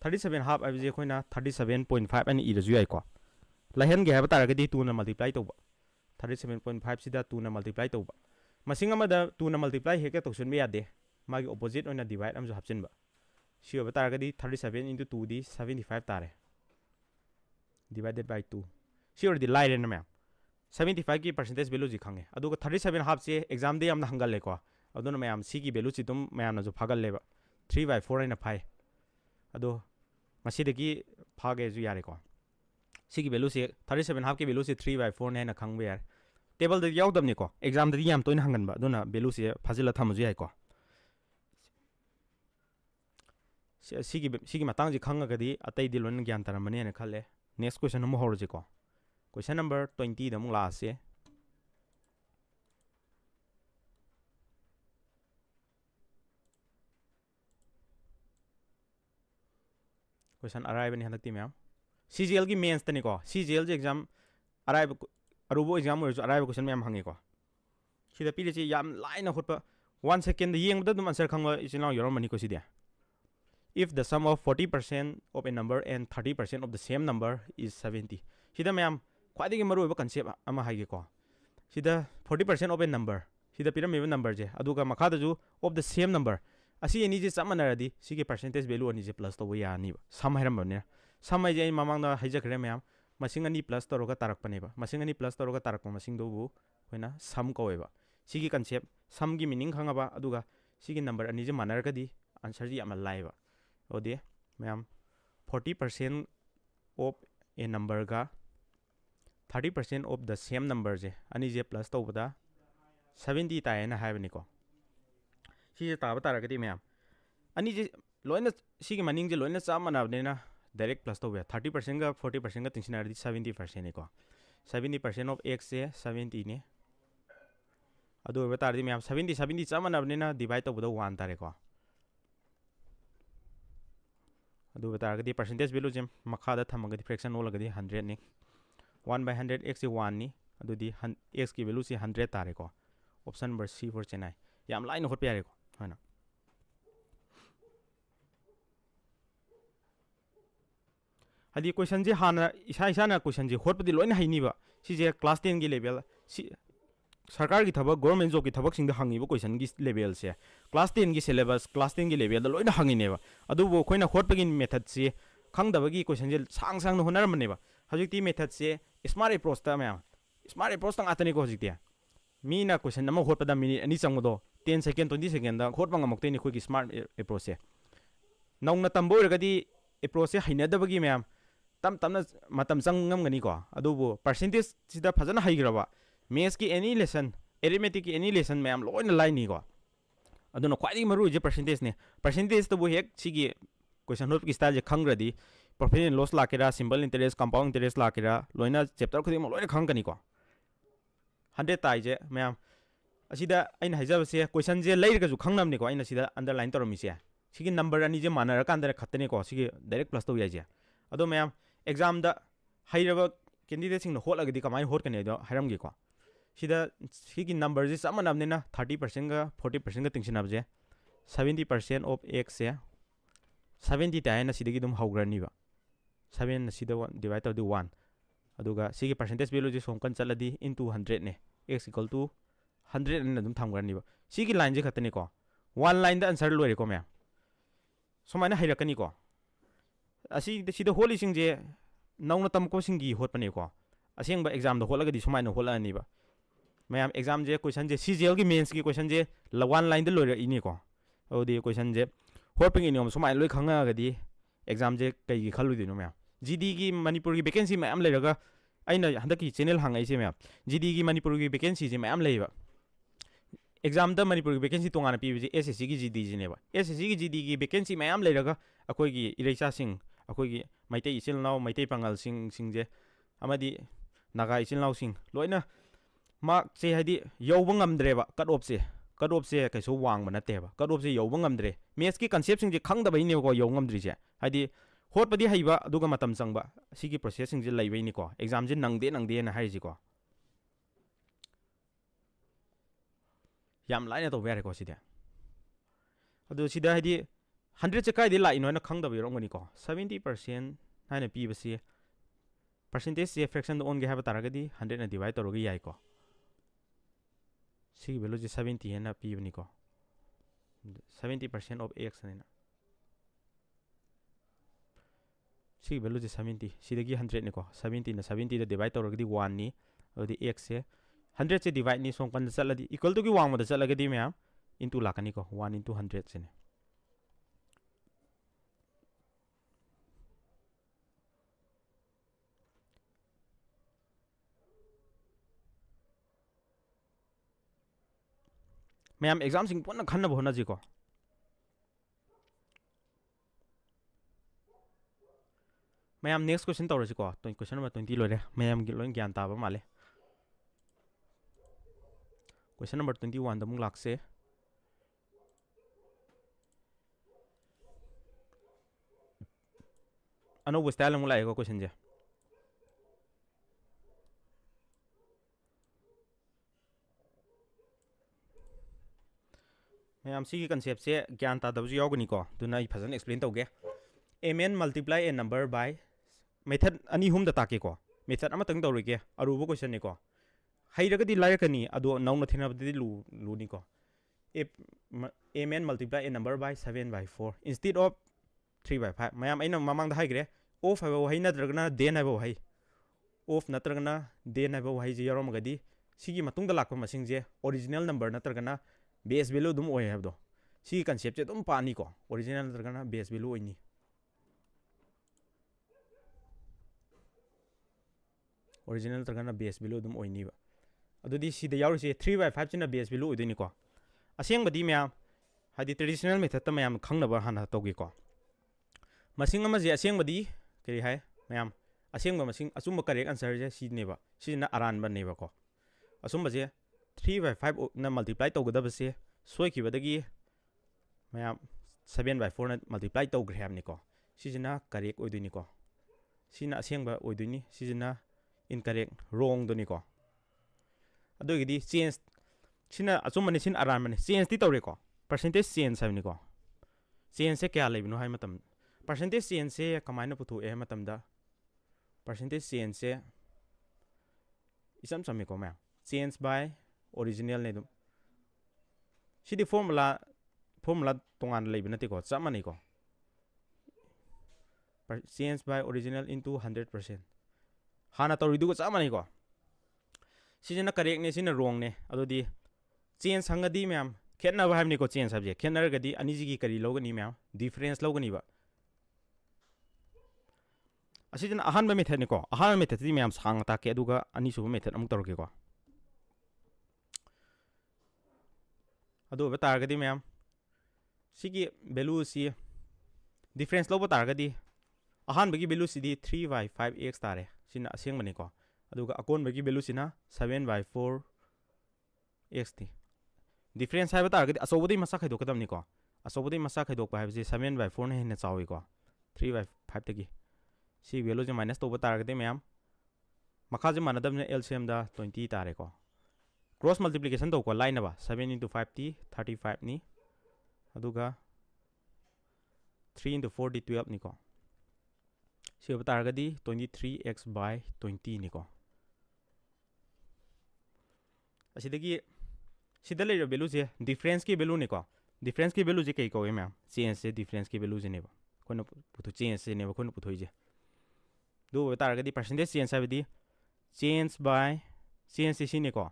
37 हाफ अबजे खोइना 37.5 अनि इरजु याइको लाहन गे हबा तारगदी 2 ना मल्टीप्लाई तौबा 37.5 सिदा 2 ना मल्टीप्लाई तौबा मसिंग अमदा 2 ना मल्टीप्लाई हेके तौसुनबे यादे मागी ऑपोजिट ओइना डिवाइड अमजु हपसिनबा सी होबा तारगदी 37 into 2 दी 75 तारे divided by 2 सी और दी लाइरे ना मैम 75 की परसेंटेज वैल्यू जी खंगे अदुगा 37 हाफ से एग्जाम दे यामना हंगल लेको अदुना मैम सी की वैल्यू सी तुम मैम ना जो फागल लेबा 3/4 ना फाइ अदो मसीदगी फागे जु यारे को सी की वैल्यू से 37 हाफ की वैल्यू से 3/4 ने ना खंगबे यार टेबल दे यावदमनी को एग्जाम दे याम तोइन हंगनबा अदुना वैल्यू से फाजिला थमजु याइ को सिगी मतंग जी खंगगदी अतै दि लोन ज्ञान तरमने ने खले नेक्स्ट क्वेश्चन हम होरजे को क्वेश्चन नंबर 20 दम लासे क्वेश्चन अराइव ने हनकती मैम सीजीएल की मेंस तने को सीजीएल जे एग्जाम अराइव अरुबो एग्जाम हो अराइव क्वेश्चन मैम हंगे को सिदा पीले चे याम लाइन होटपा 1 सेकंड येंगबदा दुम आंसर खंगवा इचिनाव योरमनी को सिदे if the sum of 40% of a number and 30% of the same number is 70 sida ma'am ख्वाइदगी Maru ओइबा concept अमा हाइगे को सिदा 40% of a number sida पिरामिड नंबर जे अदुगा मखादा जु of the same number असी एनी जे चमनरदी सिगे परसेंटेज वैल्यू अनि जे प्लस तो यानी सम हैरमबने सम है जे ममांगदा हाइजखरे मैम मसिंग अनि प्लस तरोगा तारकपनेबा मसिंग अनि प्लस तरोगा तारकप मसिंग दोबु होइना सम कोएबा सिगे कंसेप्ट सम की मीनिंग खंगाबा अदुगा सिगे नंबर अनि जे मानरगदी आंसर जी याम लाइबा ओदे मैम 40% of a number का 30% of the same number जे अनि जे प्लस तो बता 70 ताए ना है बनिको सी जे ताब तारगदी मैम अनि जे लोइना सी के मनिंग जे लोइना चा मनाबने ना डायरेक्ट प्लस तो बे 30% का 40% का तिंसिना 70% ने को 70% of x से 70 ने अदो बता रदी मैम 70 चा मनाबने ना डिवाइड तो बदो 1 तारे को अदु बतारगदी परसेंटेज वैल्यू जे मखादा थमगदी फ्रैक्शन ओलगदी 100 ने 1/100 x से 1 नि अदुदी x की वैल्यू से 100 तारे को option number C for Chennai याम लाइन होट प्यारे को हैना हदी क्वेश्चन जे हाना इसा ना क्वेश्चन जे होटपदी लोइन हाइनिबा सी जे क्लास 10 की लेवल सी सरकार की थबक गवर्नमेंट जॉब की थबक सिंग हंगीबो क्वेश्चन की लेवल से क्लास 10 की सिलेबस क्लास 10 की लेवल लोइना हंगिनेबा अदुबो खोइना होटपगी मेथड से खंगदबगी क्वेश्चन जे सांग सांग होनरमनेबा हजिकती मेथड से स्मार्ट अप्रोच ता मैम स्मार्ट अप्रोच ता आतनी को हजिकती मीना क्वेश्चन अमा होटपदा मिनिट अनि चंगदो 10 सेकेंड 20 सेकेंड दा होटबा ngamokte ni khoi smart approach से नौना तंबो रगदी अप्रोच से हैनदबगी मैम तम तमना मतम चंगमगनी को अदुबो परसेंटेज सिदा फजना हैग्रबा मैथ्स की एनी लेसन एरिथमेटिक की एनी लेसन मैम लोइन लाइनी को अदुनो ख्वाइदी मरु जे परसेंटेज तो हेक सिगी क्वेश्चन होप की स्टाइल जे खंग्रदी प्रॉफिट एंड लॉस लाकेरा सिंपल इंटरेस्ट कंपाउंड इंटरेस्ट लाकेरा लोइना चैप्टर खुदी लोइना खंगनी को 100 ताइजे मैम असिदा अइन हाइजाबसे क्वेश्चन जे लेरगजु खंगनमनी को अइन सिदा अंडरलाइन तोरमिसे सिगी नंबर अनि जे मानर कांदर खतने को सिगी डायरेक्ट प्लस तो याइजे अदो मैम एग्जाम दा हाइरबा कैंडिडेट सिंग होटलगदी कमाय होटकने दो हाइरमगी को सिदा सिगी नंबर जे समनमनेना 30% का 40% का तिंगसिनबजे 70% ऑफ x से 70 तायना सिदगी दुम हौग्रनीबा 7 सिदा 1 डिवाइड टू 1 अदुगा सिगी परसेंटेज वैल्यू जे सोमकन चलदी इनटू 100 ने x इक्वल टू 100 ने दुम थमग्रनीबा सिगी लाइन जे खतने को वन लाइन दा आंसर लोरे को मैम सोमाइना हाइरकनी को असी सिदा होली सिंग जे नौना तमको सिंगी होटपने को असेंबा एग्जाम द होलगदी सोमाइना होलानीबा मैम एग्जाम जे क्वेश्चन जे CGL की मेंस की क्वेश्चन जे वन लाइन द लोरे इनी को ओदी क्वेश्चन जे होपिंग इनोम सोमाइ लोय खंगागदी एग्जाम जे कई खलुदिनो मैम GD की मणिपुर की वैकेंसी मैम लेरगा अइना हंदकी चैनल हांगाइसे मैम GD की मणिपुर की वैकेंसी जे मैम लेबा एग्जाम द मणिपुर की वैकेंसी तोंगाना पीबजे SSC की GD जिनेबा SSC की GD की वैकेंसी मैम लेरगा अखोइगी इरेचा सिंग अखोइगी मैते इचिल नाउ मैते पंगल सिंग सिंजे अमदी नागा इचिल नाउ सिंग लोइना मार्क से हाइदी यौब ngamद्रेबा कट ऑफ से कैसो वांगबा नतेबा कट ऑफ से यौब ngamद्रे मैथ्स की कांसेप्ट सिंग जे खंगदबैने को यौ ngamद्रिजे हाइदी होटपदी हाइबा अदुगा मतम चंगबा सिगी प्रोसेस सिंग जे लैबैनी को एग्जाम जे नंगदे ना हाइजी को याम लाइना तो बेरे को सिदे अदु सिदा हाइदी 100 से काइदे लाइनो ना खंगदबा योरंगनी को 70% हाइना पीबसे परसेंटेज से फ्रैक्शन ओन गे हाइबा तारगदी 100 ना डिवाइड तोरगे याइ को सिगी वैल्यू जे 70 है ना पीबनी को 70% ऑफ x ने सिगी वैल्यू जे 70 सिदगी 100 ने को 70 ना 70 दा डिवाइड तोरगदी 1 नी अदि x से 100 से डिवाइड नी सोंकन चलदी इक्वल टू की वांग मदा चलगदी मैम इनटू लाकनी को 1 into 100 से ने मैम एग्जाम सिंग पुनः खन्न भोना जी को मैम नेक्स्ट क्वेश्चन तौरसी को तो क्वेश्चन नंबर 20 लोरे मैम की लोइन ज्ञान ताबा माले क्वेश्चन नंबर 21 दमुक लाक्से अनोब स्टाइल अमुक लाएको क्वेश्चन जे मैम सी की कंसेप्ट से ज्ञान तादबजु यावगनी को दुना फजन एक्सप्लेन तौगे mn multiply a number by method अनि हुम द ताके को मेथड अमतंग तौरिगे अरुबो क्वेश्चन ने को हाइरगदी लायकनी अदो नौना थेनाबदी लुनी को mn multiply a number by 7/4 instead of 3/5 ma'am अइना ममांग द हाइग्रे ऑफ हाइबो हाइ नत्रगना देन हाइबो हाइ ऑफ नत्रगना देन हाइबो हाइ जे यारोमगदी सिगी मतुंग द लाकपा मसिंग जे ओरिजिनल नंबर नत्रगना बेस वैल्यू दुम ओय हाबदो सी कंसेप्ट जे दुम पानी को ओरिजिनल नत्रगना बेस वैल्यू ओइनी ओरिजिनल नत्रगना बेस वैल्यू दुम ओइनी बा अदुदी सिदा यावरिसे 3/5 चिना बेस वैल्यू ओइदोनी को असेंगबदी मैम हादि ट्रेडिशनल मेथड त मैम खंगनबा हाना तौगे को मसिंग अमा जे असेंगबदी करी हाय मैम असेंगबा मसिंग अचुम करेक्ट आंसर जे सिनेबा सिना अरानबा नेबा को असुम जे 3/5 ना मल्टीप्लाई तौगदबसे सोयखिबदगी मैम 7/4 ना मल्टीप्लाई तौग्रे हाबनी को सिजना करेक्ट ओइदोनी को सिना असेंगबा ओइदोनी सिजना इनकरेक्ट रोंग दोनी को अदुगिदी चेंज सिना अचुमने सिन अरानबने चेंज ती तौरे को परसेंटेज चेंज हाबनी को चेंज से क्या लेबिनो हाय मतम परसेंटेज चेंज से कमायना पुथु ए मतमदा परसेंटेज चेंज से इसम समी को मैम चेंज बाय ओरिजिनल ने सिदी फॉर्मूला तोंगान लेबि नते को चमनी को चेंज बाय ओरिजिनल इनटू 100% हाना तौरिदु को चमनी को सिजना करेक्ट ने सिना रोंग ने अदोदी चेंज हंगदी मैम खेतनाबा हाइबनिको चेंज हाइबजे खेतनरगदी अनिजिगी करी लोगनी मैम डिफरेंस लोगनीबा असिजना अहानबा मेथड निको अहानबा मेथड दी मैम सांग ताके अदुगा अनिसुबा मेथड अमुक तौरकेको अदु बतारगदी मैम सिगी वैल्यू सी डिफरेंस लोबा तारगदी अहानबगी वैल्यू सिदी 3/5x तारे सिना असेंगबनिको अदुगा अकोनबगी वैल्यू सिना 7/4x ती डिफरेंस हाइबा तारगदी असोबदी मसा खैदोकदमनिको असोबदी मसा खैदोकबा हाइबजे 7/4 ने हेन चाविको 3/5 तगी सी वैल्यू जे माइनस तोबा तारगदी मैम मखा जे मानदबने एलसीएम दा 20 तारेको क्रॉस मल्टीप्लिकेशन तोको लाइनबा 7 × 5 ती 35 नि अदुगा 3 × 4 दी 12 निको सी होबा तारगदी 23x/20 निको असिदगी सिदा लेर वैल्यू जे डिफरेंस की वैल्यू निको डिफरेंस की वैल्यू जे कई कोवे मैम चेंज से डिफरेंस की वैल्यू जे नेबा कोन पुथु चेंज से नेबा कोन पुथु जे दो होबा तारगदी परसेंटेज चेंज हाबदी चेंज बाय चेंज से सिनेको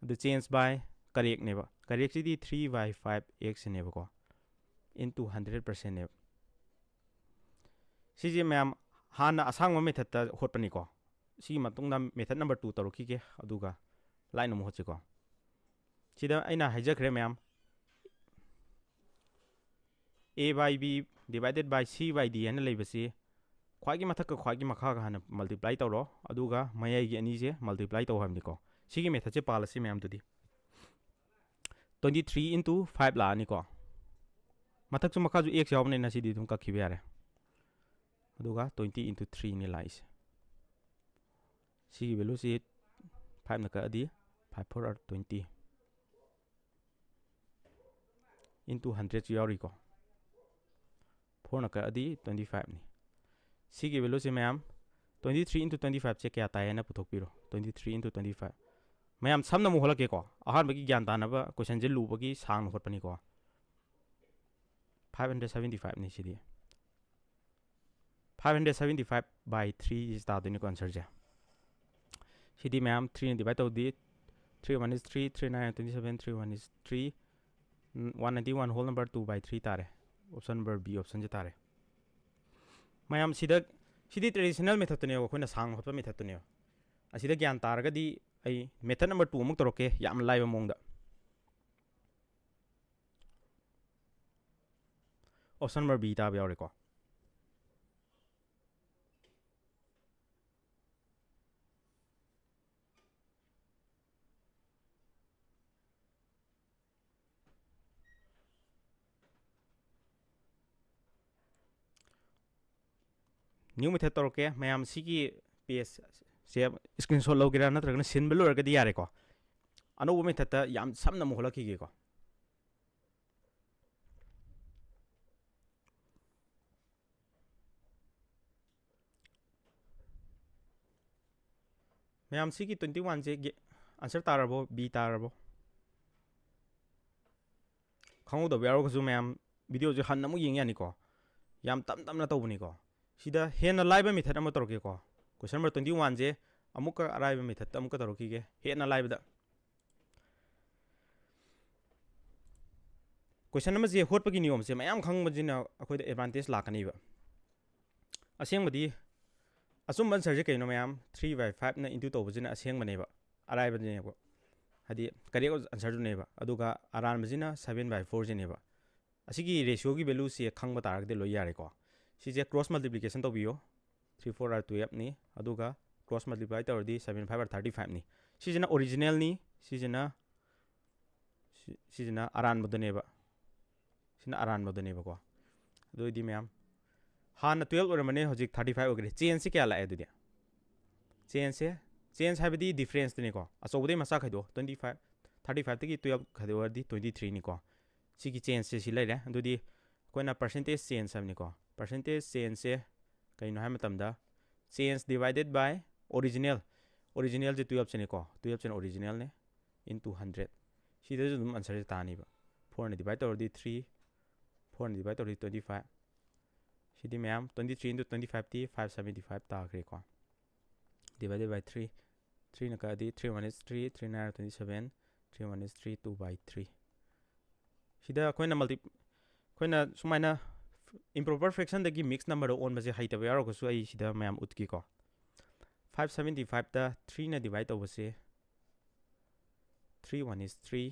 द चेंज बाय करेक्ट नेबा करेक्ट सिदी 3/5x नेबको into 100% नेब सिजे मैम हाना असांग मेथड ता होटपनिको सी मतुंगदा मेथड नंबर 2 तरुखिगे अदुगा लाइन अमु होचिको सिदा आइना हाइजखरे ma'am a/b divided by c/d हन लेबसी ख्वागी मथक ख्वागी मखा हन मल्टीप्लाई तौरो अदुगा मयागी अनि जे मल्टीप्लाई तौ हमनिको सिगी मेथड से पालसी मैम तुदी 23 × 5 लानिको मथक सु मखा जु x यावने न सिदी तुम कखिबे यारे अदुगा 20 × 3 ने लाइस सिगी वैल्यू से 5 न कदी 5 4 are 20 into 100 यावरिको 4 न कदी 25 नि सिगी वैल्यू से मैम 23 × 25 से क्या ताय न पुथोकपिरो 23 × 25 मैम समन मु होलकेको अहानबगी ज्ञान तानबा क्वेश्चन जे लुबगी सांग होटपनिको 575 नि सिदी 575/3 is the answer je सिदी मैम 3 ने डिवाइड तौदी 3 1 is 3 3 9 27 3 1 is 3 191 whole number 2/3 तारे ऑप्शन नंबर बी ऑप्शन जे तारे मैम सिदी ट्रेडिशनल मेथड तने अखोना सांग होटपा मेथड तने असिदा ज्ञान तारगदी आई मेथड नंबर 2 अमुक तरोके याम लाइव मोंगदा ऑप्शन नंबर बी ताब यावरेको न्यू मेथड तरोके मैम सिगी पेज से स्क्रीनशॉट लोगेरा नत्रगना सिनबल लोरगदी यारेको अनोबो मेथड ता याम समना मोहलखिगेको मैम सिगी 21 जे आंसर तारबो बी तारबो खाऊ दो यारो खजु मैम वीडियो जे हन नमु यिंग यानिको याम तम तमना तौबनिको सिदा हेन लाइव मेथड अम तरोकेको क्वेश्चन नंबर 21 जे अमुक अराइव मेथड अमुक तरोकीगे हेन लाइव दा क्वेश्चन नंबर जे होटपगी नियम से मैम खंगबजिना अखोइद एडवांटेज लाकनीबा असेंगबदी असुम आंसर जे कइनो मैम 3/5 ना इंटू तौबजिना असेंगबनेबा अराइव जेनेबो हदी करेक्ट आंसर जुनेबा अदुगा अरान बजिना 7/4 जेनेबा असिगी रेशियो की वैल्यू से खंगबा तारगदे लो यारेको सिजे क्रॉस मल्टीप्लिकेशन तौबियो 3 4 are 12 नि अदुगा क्रॉस मल्टीप्लाई तौरदी 7 5 are 35 नि सिजना ओरिजिनल नि सिजना अरान बदनेबा सिना अरान बदनेबा को अदुदी मैम हां 12 ओरमने होजिक 35 ओगरे चेंज से क्या लाए दुदे चेंज हाबदी डिफरेंस तने को असोबदे मसा खैदो 25 35 तकी 12 खैदो वर्दी 23 नि को सिगी चेंज से सिलाइरे अदुदी कोइना परसेंटेज चेंज हमनि को परसेंटेज चेंज से कइनो हाय मतमदा चेंज डिवाइडेड बाय ओरिजिनल जे 12 चने को 12 चने ओरिजिनल ने इनटू 100 सिदे जो आंसर तानिबा 4 ने डिवाइड तौरदी 3 4 ने डिवाइड तौरदी 25 सिदी मैम 23 × 25 ती 575 ताखरे को divided by 3 3 na ka di 3 1 is 3 3 9 27 3 1 is 3 2 by 3 sida koina koina sumaina improper fraction dagi mixed number on base haita ba yaro ko su ai sida mayam utki ko 575 ta 3 na divide over se 3 1 is 3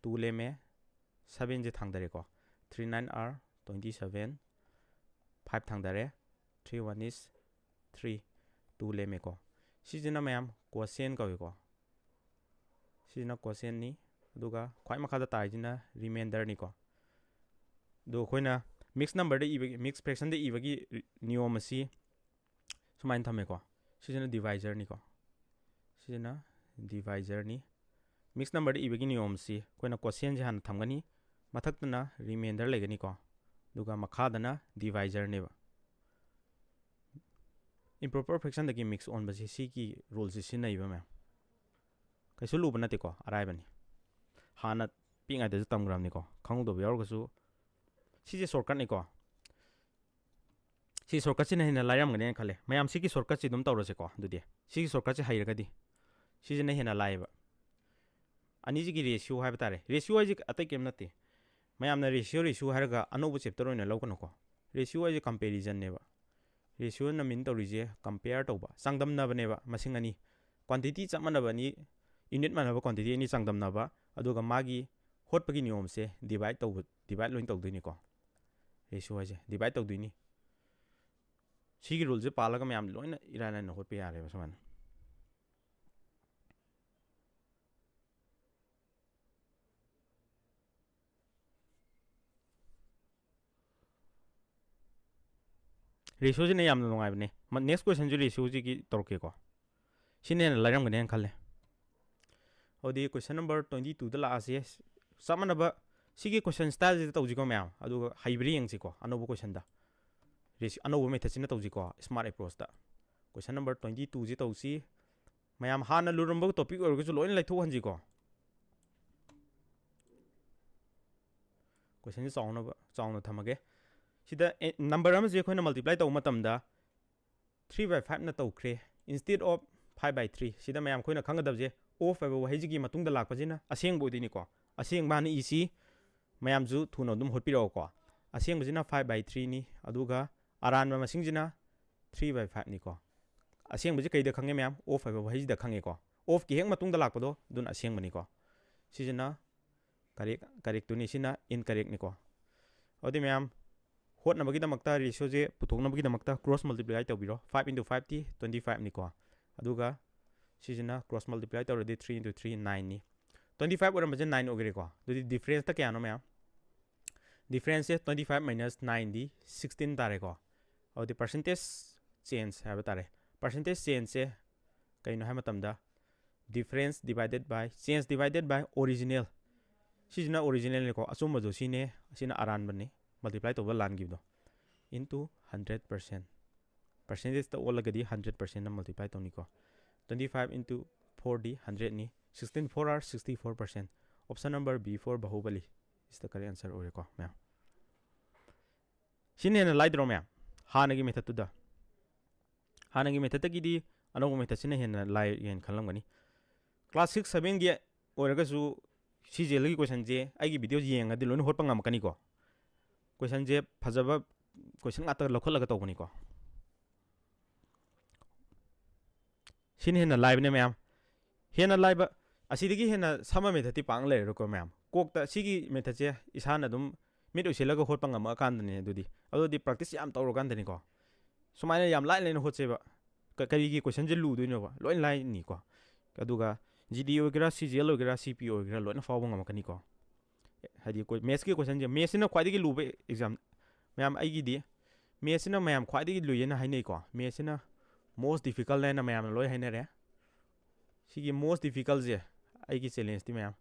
2 le me 7 je thang dare ko 3 9 are 27 5 thang dare 3 1 is 3 2 le me ko sijina mayam quotient ko ko sijina quotient ni duga khwai makha da tai jina remainder ni ko do koina mixed number de mixed fraction de ibagi niyom asi sumain thame ko sijina divisor ni ko sijina divisor ni mixed number de ibagi niyom si koina quotient je han thamgani mathak na remainder legani ko duga makha dana divisor ne ba improper fraction dagi mix on basi si ki rules si nai ba ma kaisu lu banate ko arai bani hana pinga de tamgram ni ko khang do yor ko su si je shortcut ni ko si shortcut si na lairam ngane khale mayam si ki shortcut si dum tawro se ko dudi si ki shortcut si haira gadi si je na hena laiba ani ji gi ratio ha batare ratio ji atai kem nate mayam na ratio haraga anobu chapter oina lawkono ko ratio ji comparison ne ba ratio na min to rije compare to ba sangdam na bane ba masing ani quantity chamana bani unit manaba quantity ni sangdam na ba aduga magi hot pagi niom se divide loin to dini ko ratio je divide to dini sigi rule je palaga mayam loina irana na hot pe yare ba saman ratio ji ne yam no ngai bane next question ju ratio ji ki torke ko sine na lairam gane khalle odi question number 22 da la ase samana ba sigi question style ji tawji ko mayam adu haibri yang ji ko anobu question da ratio anobu method ji na tawji ko smart approach da question number 22 ji tawsi mayam hana lurumba topic or ko loin lai thu hanji ko question ji chawna thamage sida number am je khoina multiply taw matam da 3 by 5 na tawkhre instead of 5 by 3 sida mayam khoina khangadab je o fa ba haji gi matung da lakpa jina aseng bo dini ko aseng ba ni isi mayam ju thuno dum hotpi ro ko aseng ba jina 5 by 3 ni aduga aran ma masing jina 3 by 5 ni ko aseng ba je kai da khange mayam o fa ba haji da khange ko of ki heng matung da lakpa do dun aseng bani ko sijina correct tu ni sina incorrect ni ko odi mayam hot na bagi da makta ratio je puthok na bagi da makta cross multiply to biro 5 into 5 ti 25 ni ko aduga sijina cross multiply to ready 3 into 3 9 ni 25 oram baje 9 ogre ko dudi difference ta kya no mayam difference is 25 minus 9 di 16 tare ko aw the percentage change ha batare percentage change se kaino ha matam da difference divided by change divided by original sijina original ni ko asum bajo sine aran bani multiply to lan give do into 100% percentage to all gadi 100% na multiply to ni ko 25 into 4 di 100 ni 16 4 are 64% option number B4 bahubali is the correct answer ore ko ma'am shine na light ro ma'am hanagi method to da hanagi method gi di anogo method sine hen lai yen khalam gani class 6 7 gi oraga su CHSL gi question je ai gi video yeng adi lon hot pangam kani ko question je phajaba question ata lokhol laga to bani ko shin hena live ne ma'am hena live asidigi hena sama method ti pang le ro ko ma'am kokta sigi method je isana dum mid uselaga hot pangam kan ne dudi adodi practice yam tawro kan dani ko sumaina yam lai len hot seba kari gi question je lu du no ba loin lai ni ko aduga GD ogira CGL ogira CPO ogira loina fawo ngam kani ko hadi ko maths ki question je maths na khwadi gi lu be exam ma'am ai gi di maths na ma'am khwadi gi lu yena hainai ko maths na most difficult na ma'am loi hainare sigi most difficult je ai gi challenge ti ma'am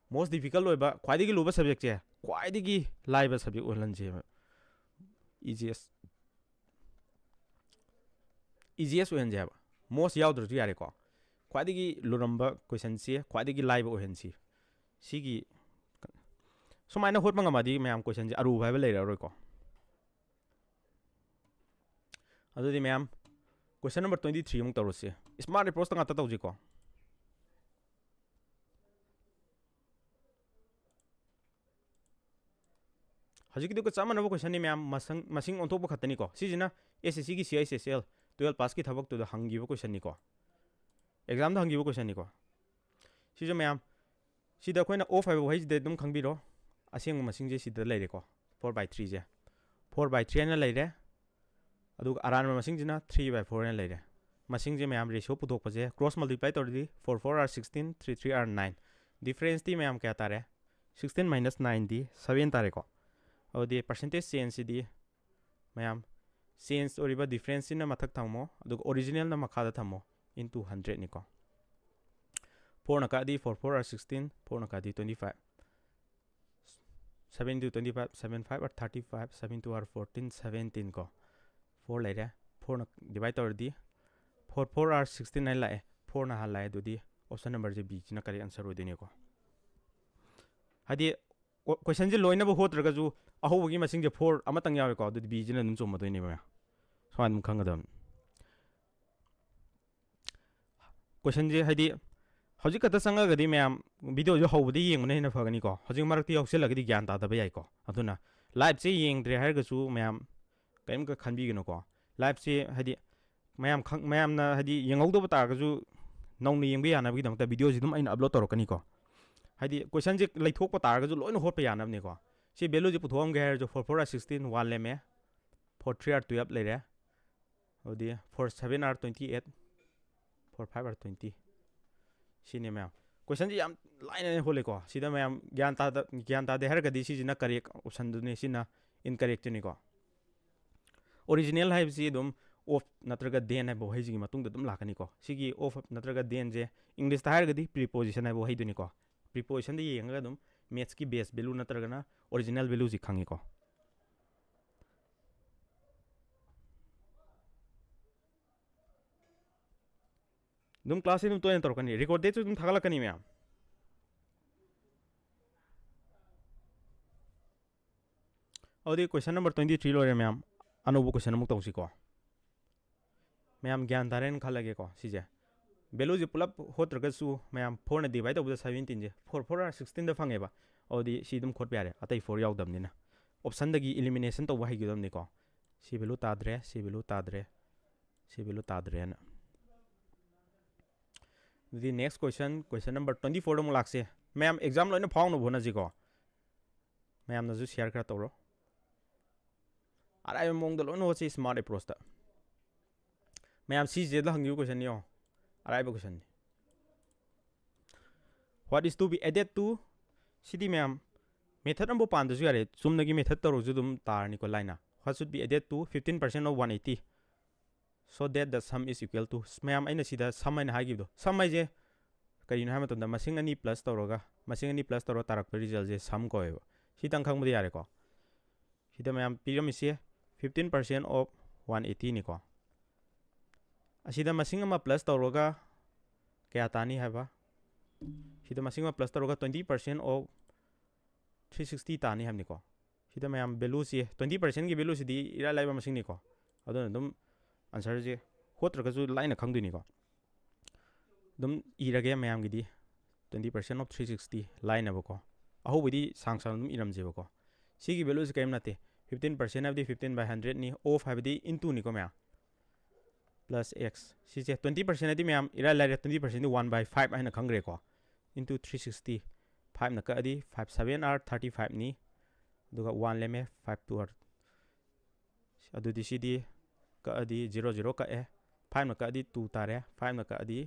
most difficult loiba khwadi gi lu ba subject je khwadi gi lai ba subject olan je easiest ohen je most yaudru tu yare ko khwadi gi luramba question se khwadi gi lai ba ohen si sigi sumaina hot manga madi ma'am question je aru bhai ba le roi ko adu di ma'am question number 23 mung tawro se smart approach ta ngata tawji ko हजिक चामनब question ma'am मसिंग ओंथोप खतनीको सिजना SSC की CHSL 12 pass की थबक तो हंगीब क्वेश्चन निको एग्जाम हंगीब क्वेश्चन निको सिज मैम सिद अखोइना ऑफ है वही दे दुम खंगबिरो असेंग मसिंग जे सिद लेरेको 4/3 जे 4/3 ना लेरे अदुग अरान मसिंग जिना 3/4 ना लेरे मसिंग जे मैम रेशियो पुथोक पजे क्रॉस मल्टीप्लाई तोरदी 4 4 are 16 3 3 are 9 डिफरेंस दी मैम क्या तारे 16 - 9 दी 7 तारे को और the percentage change the ma'am change और डिफरेंस सिना मथक थमो अदुग ओरिजिनल ना मखादा थमो into 100 निको 4 नका दी 4 4 are 16 4 नका दी 25 7 to 25 7 5 are 35 7 2 are 14 17 को 4 लेरे 4 डिवाइड तोर दी 4 4 are 69 लाए 4 ना हाल लाए दुदी ऑप्शन नंबर जे बी ना करेक्ट आंसर होदिने को हदी क्वेश्चन जे लोइनब होत्रगजु अहोबगी मसिंग जे 4 अमतंग यावे को दुदी बी जिना नुम चोमदोइने बा स्वान खंगदम क्वेश्चन जे हदी हजिक कत संगगदी मैम वीडियो जो हौबदी येंगने हेना फगनी को हजिक मरक्ति हौसेलगदी ज्ञान तादबे याइ को अदुना लाइव से येंगद्रे हारगसु मैम कैम का खनबीगनो को लाइव से हदी मैम ना हदी येंगौदब तारगसु नौन येंबे यानबगी दमता वीडियो जी दुम आइन अपलोड तोरकनी को हदी क्वेश्चन जे लैथोक तारगसु लोइन होट यानबनी को सी वैल्यू जे पुथोमगे हार जो 4 4 are 16 1 लेमे 4 3 are 12 लेरे ओदी 4 7 are 28 4 5 are 20 सिने मैम क्वेश्चन जी याम लाइन होले को सिदा मैम ज्ञान तादे हरगदी सिजना करेक्ट ऑप्शन दुने सिना इनकरेक्ट निको ओरिजिनल हाइब सी दुम ऑफ नत्रगा देन है बहै जी मतुंग दुम लाकनी को सिगी ऑफ नत्रगा देन जे इंग्लिश ता हरगदी प्रीपोजिशन है बहै दुनी को प्रीपोजिशन दे येंगा दुम मैथ्स की बेस वैल्यू नत्रगना ओरिजिनल वैल्यू जी खंगी को दुम क्लास दुम तो तोरकनी रिकॉर्ड दे दुम थागलकनी मैम और क्वेश्चन नंबर 23 लोरे मैम अनोब क्वेश्चन अमुक तौसी को मैम ज्ञान तारेन खलगे को सिजे वैल्यू जे पुलप होत्रगसु मैम 4 ने डिवाइड तब 17 जे 4 4 are 16 द फंगेबा और दी सी दुम खोट प्यारे अतै 4 यावदमनिना ऑप्शन दगी एलिमिनेशन तो वही गिदमनि को सी वैल्यू ताद्रे सी वैल्यू ताद्रे सी वैल्यू ताद्रे ना दी नेक्स्ट क्वेश्चन नंबर 24 दम लाक्से मैम एग्जाम लोइन फाउन बोना जी को मैम नजु शेयर करा तोरो अराय मोंग द लोइन होचे स्मार्ट अप्रोच ता मैम सी जे द हंगियो क्वेश्चन यो अराय बो question what is to be added to सिदी मैम मेथड नंबर पान दजु यारे चुमनगी मेथड तोरो जु दुम तारनी को लाइना what should be added to 15% of 180 so that the sum is equal to ma'am आइना सिदा सम आइना हागिबदो सम आइजे करिनो हाय मतंदा मसिंग अनि प्लस तोरोगा मसिंग अनि प्लस तोरो तारक रिजल्ट जे सम को एबो सितंग खंगबदि यारे को सिदा मैम पिरमिसे 15% of 180 नि को असिदा मसिंग अमा प्लस तोरोगा क्या तानी हायबा सिदा मसिंग अमा प्लस तोरोगा 20% of 360 तानी हमनि को सिदा मैम वैल्यू से 20% की वैल्यू सिदी इरा लाइबा मसिंग नि को अदन दम आंसर जे होत्रगसु लाइन खंगदिनी को दम इरगे मैम गिदी 20% of 360 लाइन अबको अहोबदी सांग सांग दम इरम जेबको सिगी वैल्यू से केम नते 15% of 15/100 नि ऑफ हाबदी इनटू नि को मैम प्लस x सिजे 20% अदी मैम इरा लाइरे 20% 1/5 आइना खंगरे को इनटू 360 5 न कदी 5 7 are 35 नि दुगा 1 लेमे 5 2 are अदुदी सिदी कदी 0 0 का ए 5 न कदी 2 तारे 5 न कदी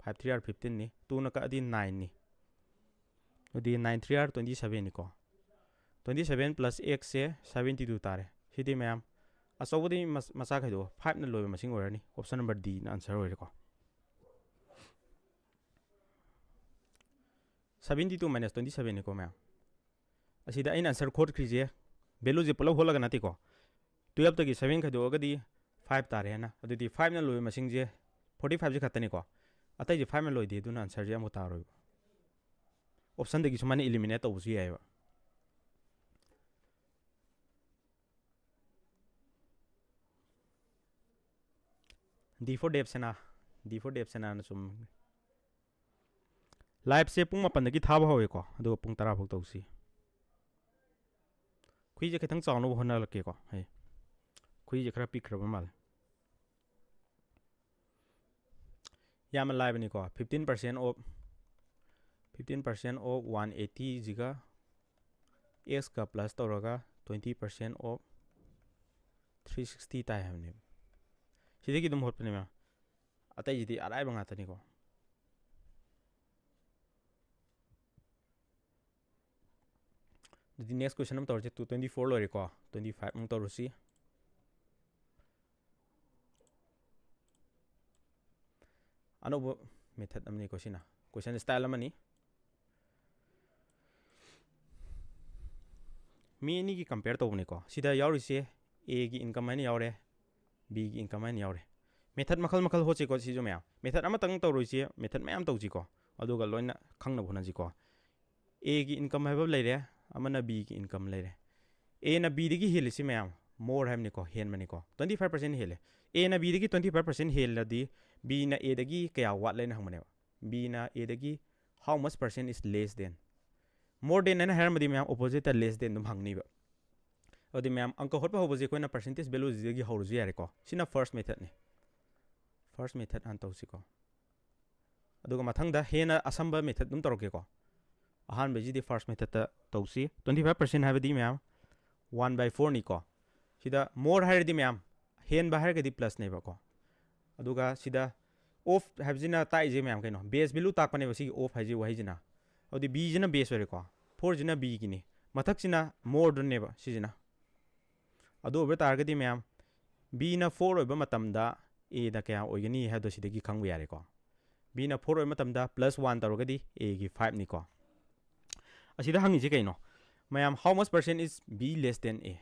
5 3 are 15 नि 2 न कदी 9 नि अदि 9 3 are 27 नि को 27 plus x से 72 तारे सिदी मैम असौबदी मसा खैदो 5 न लोय मसिंग ओरनी ऑप्शन नंबर डी ना आंसर ओरे को 72 minus 27 नि को मैम असिदा इन आंसर खोद खिजे वैल्यू जे पुलप होलगा नति को 12 तकी 7 खैदो अगदी 5 तारे ना अदुदी 5 न लोय मसिंग जे 45 जे खतनी को अतै जे 5 न लोय दे दुना आंसर जे अमु तारो ऑप्शन दगी सुमाने एलिमिनेट तौसु यायबा D4 डेप्सेना न सुम लाइव से पुंग 8 दगी थाबा होए को अदो पुंग 10 फक तौसी खुईजे खितंग चावनो होना लगे को है खुईजे खरा पिक्रब माल याम लाइबनी को 15% ऑफ 15% ऑफ 180 जिगा x का प्लस तौरगा 20% ऑफ 360 ताई हमने सिदगी दुम होतने में अतई जिदी अराय बंगातनी को the next question number 224 lori ko 25 mong torusi ano bo method amni question question style amani mi ni ki compare to ni ko sida yauri se a gi income ani yaure b gi income ani yaure method makhal makhal ho che ko si jo mya method ama tang to roi se method mayam to ji ko aduga loina khangna bhuna ji ko a gi income have lai re amana b ki income le a na b digi hil si mayam more ham ni ko hen mani ko 25% hele a na b digi 25% hel la di b na a dagi kaya wat le na hangmane b na a dagi how much percent is less than more than na her madi mayam opposite less than dum hangni ba odi mayam anka hot pa hobo je ko na percentage value digi horu ju yare ko sina first method ni first method an to si ko aduga mathang da hena asamba method dum toroke ko ahan beji di first method ta tausi 25% have di ma'am 1/4 ni ko sida more higher di ma'am hen ba higher di plus ne ba ko aduga sida off have jina ta je ma'am kaino base value tak pane basi off haji wa jina odi b jina base ware ko 4 jina b gi ni mathak sina more dun ne ba si jina adu over target di ma'am b na 4 oiba matam da a da kya oigani ha do sidagi khangbu yare ko b na 4 oiba matam da plus 1 tarogadi a gi 5 ni ko asida hangi je kaino mayam how much percent is b less than a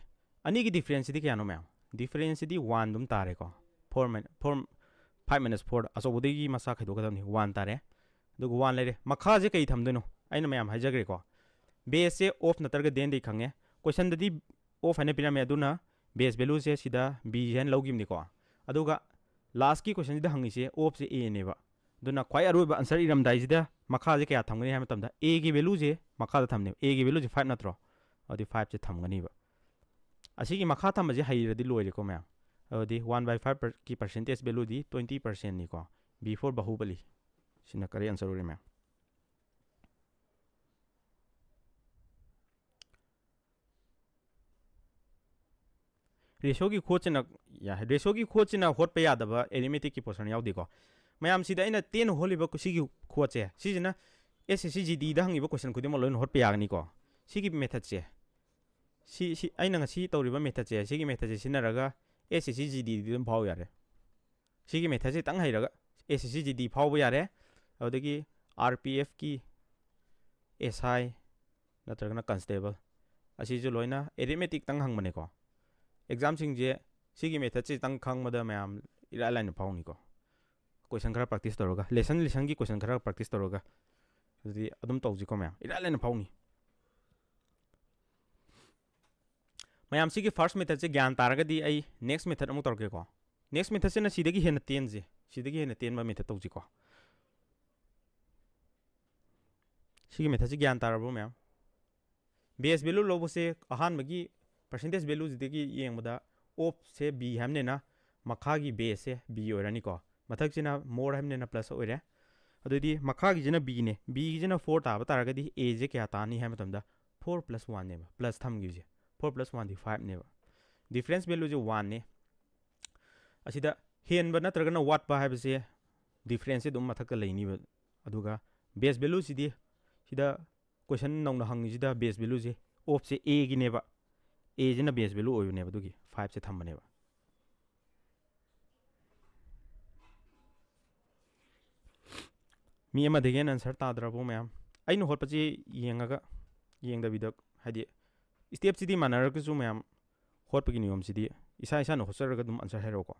ani ki difference di kya no mayam difference di 1 dum tare ko 4 5 minus 4 aso bodi gi masa khaido ka ni 1 tare du 1 lere makha je kai tham dono aina mayam hajagre ko base se off na targa den dei khange question di off ane pina me aduna base value se sida b hen logim ni ko aduga last ki question di hangi se off se a ne ba duna khwai aru ba answer iram dai sida makha je kya thamgani ha matam da a gi value je makha da thamne a gi value je 5 natro adi 5 je thamgani ba asigi makha tham je hai radi loire ko ma adi 1/5 ki percentage value di 20% ni ko before bahubali sina kare answer ure ma ratio ki khochina ya ratio ki khochina hot pa yada ba arithmetic ki portion yaudi ko mayam sida ina 10 holiba ku sigi khoche sijina SSC GD da hangi ba question khudi mo loin hot pa yagni ko sigi method che si aina nga si tawriba method che sigi method che sinaraga SSC GD dum phau yare sigi method che tang hairaga SSC GD phau ba yare adagi RPF ki SI natragna constable asi ju loina arithmetic tang hang mane ko exam sing je sigi method che tang khang mada mayam ira line phau ni ko question khara practice toroga lesson ki question khara practice toroga adi adum tawji ko mayam ira line phau ni mayam sigi first method che gyan taraga di ai next method amu torke ko next method se na sidagi hena 10 je sidagi hena 10 ma method tawji ko sigi method che gyan tarabo mayam base value lobo se ahan magi percentage value sidagi yengmada of se b hamne na makha gi base se b orani ko mathak china more hamne na plus oire adudi makha gi jina b ne b gi jina 4 ta ba taraga di a je kya ta ni ham tamda 4 plus 1 ne plus tham gi je 4 plus 1 di 5 ne difference value je 1 ne asida hen ba natraga na what ba ha se difference dum mathak ka leini ba aduga base value sidi sida question nong na hang sida base value je of se a gi ne ba a jina base value oyu ne ba dugi 5 se tham ba ne ba mi ama degen answer ta drabo mayam ainu hot pachi yengaga yengda bidak hadi step chidi manar ka zu mayam hot pagi niyom chidi isa isa no hosar ga dum answer hero ko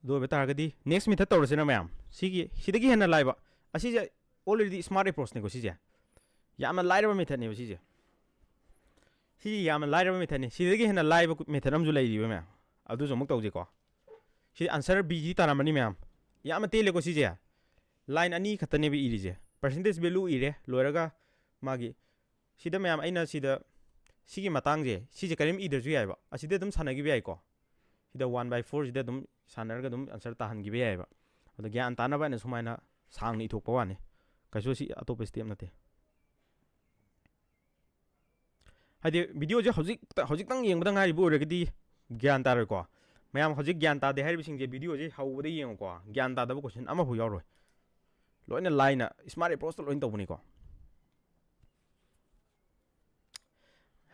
do beta ga di next method tor se na mayam sigi sidagi hena laiba asi je already smart approach ne ko si je yama laiba method ne si je si yama laiba method ne sidagi hena laiba method am ju lai riba mayam adu jo muk tawje ko si answer b ji taramani mayam yama tele ko si je line ani khatane bi iri je percentage value ire loiraga magi sida mayam aina sida sigi matangje sije karim idrju yaiba aside dum sanagi yai ko sida 1/4 sida dum sanarga dum answer tahan gi yaiba ado gyan tanaba na sumaina sangni thokpa wani kaiso si atop step nate hadi video je hojik tang yeng badang hari bu regdi gyan tar ko mayam hojik gyan ta de hari bising je video je hawde yeng ko gyan ta da question ama hu yaw loina line smart approach loin tawni ko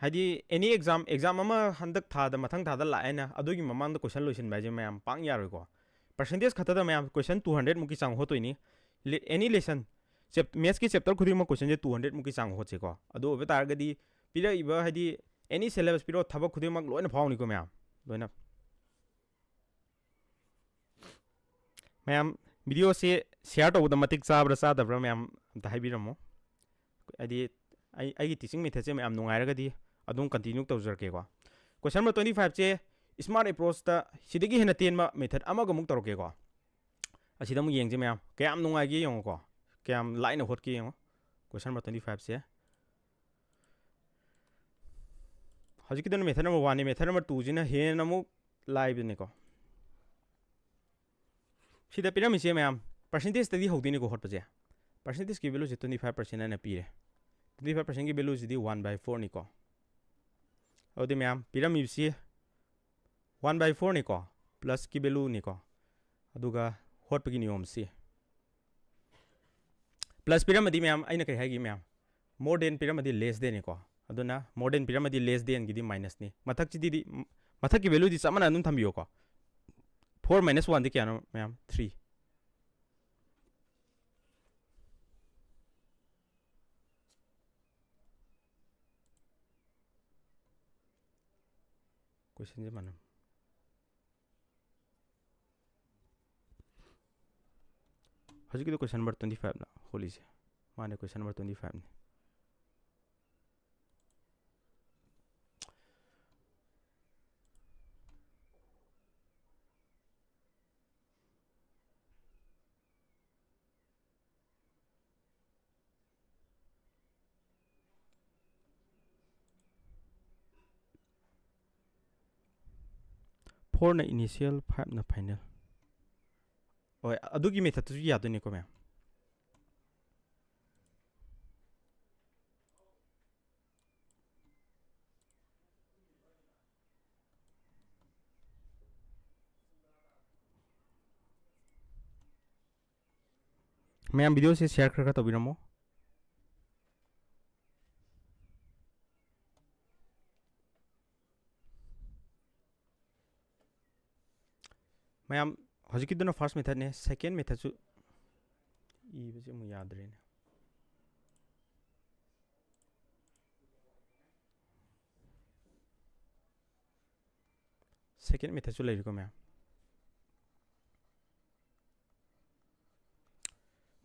hadi any exam ama handak tha da mathang tha da la aina adugi mamang da question loisin ba je mayam pang yaroi ko percentage khata da mayam question 200 muki sang hotoini any lesson maths ki chapter khudi ma question je 200 muki sang hoche ko adu obe tar gadi pira iba hadi any syllabus piro thaba khudi mak loina phawni ko mayam loina mayam video se share to da matik sabra sa da mayam ta haibiramo adi ai teaching method je mayam nungai ra gadi adum continue tawjar ke ko question number 25 che smart approach ta sidagi hena ten ma method ama ga muk tor ke ko asida mu yeng je mayam kayam nungai ge yong ko kayam line hot ke yong question number 25 che hajik don method number 1 method number 2 jina hena mu live ne ko sida piram che mayam percentage study hodini ko hot paje percentage ki value 25% na pire 25% की value जी 1/4 निको और ma'am pyramid से 1/4 निको plus की value निको अदुगा hot की नियम से प्लस पिरामिड मैम अइना कई हैगी ma'am more than pyramid less than निको अदुना more than pyramid less than की माइनस ने मथक ची मथक की वैल्यू दी समना अनुन थम्बियो को 4 - 1 दी क्या no ma'am 3 question je manam hajik to question number 25 na holi se mane question number 25 ne na initial 5 na final oi adugi method tu ya doni ko ma'am video se share kar to biramo ma'am हजिकी दोनों first method ने second method सु ई बजे मु याद रहे ने सेकेंड मेथड सु लेरी को मैम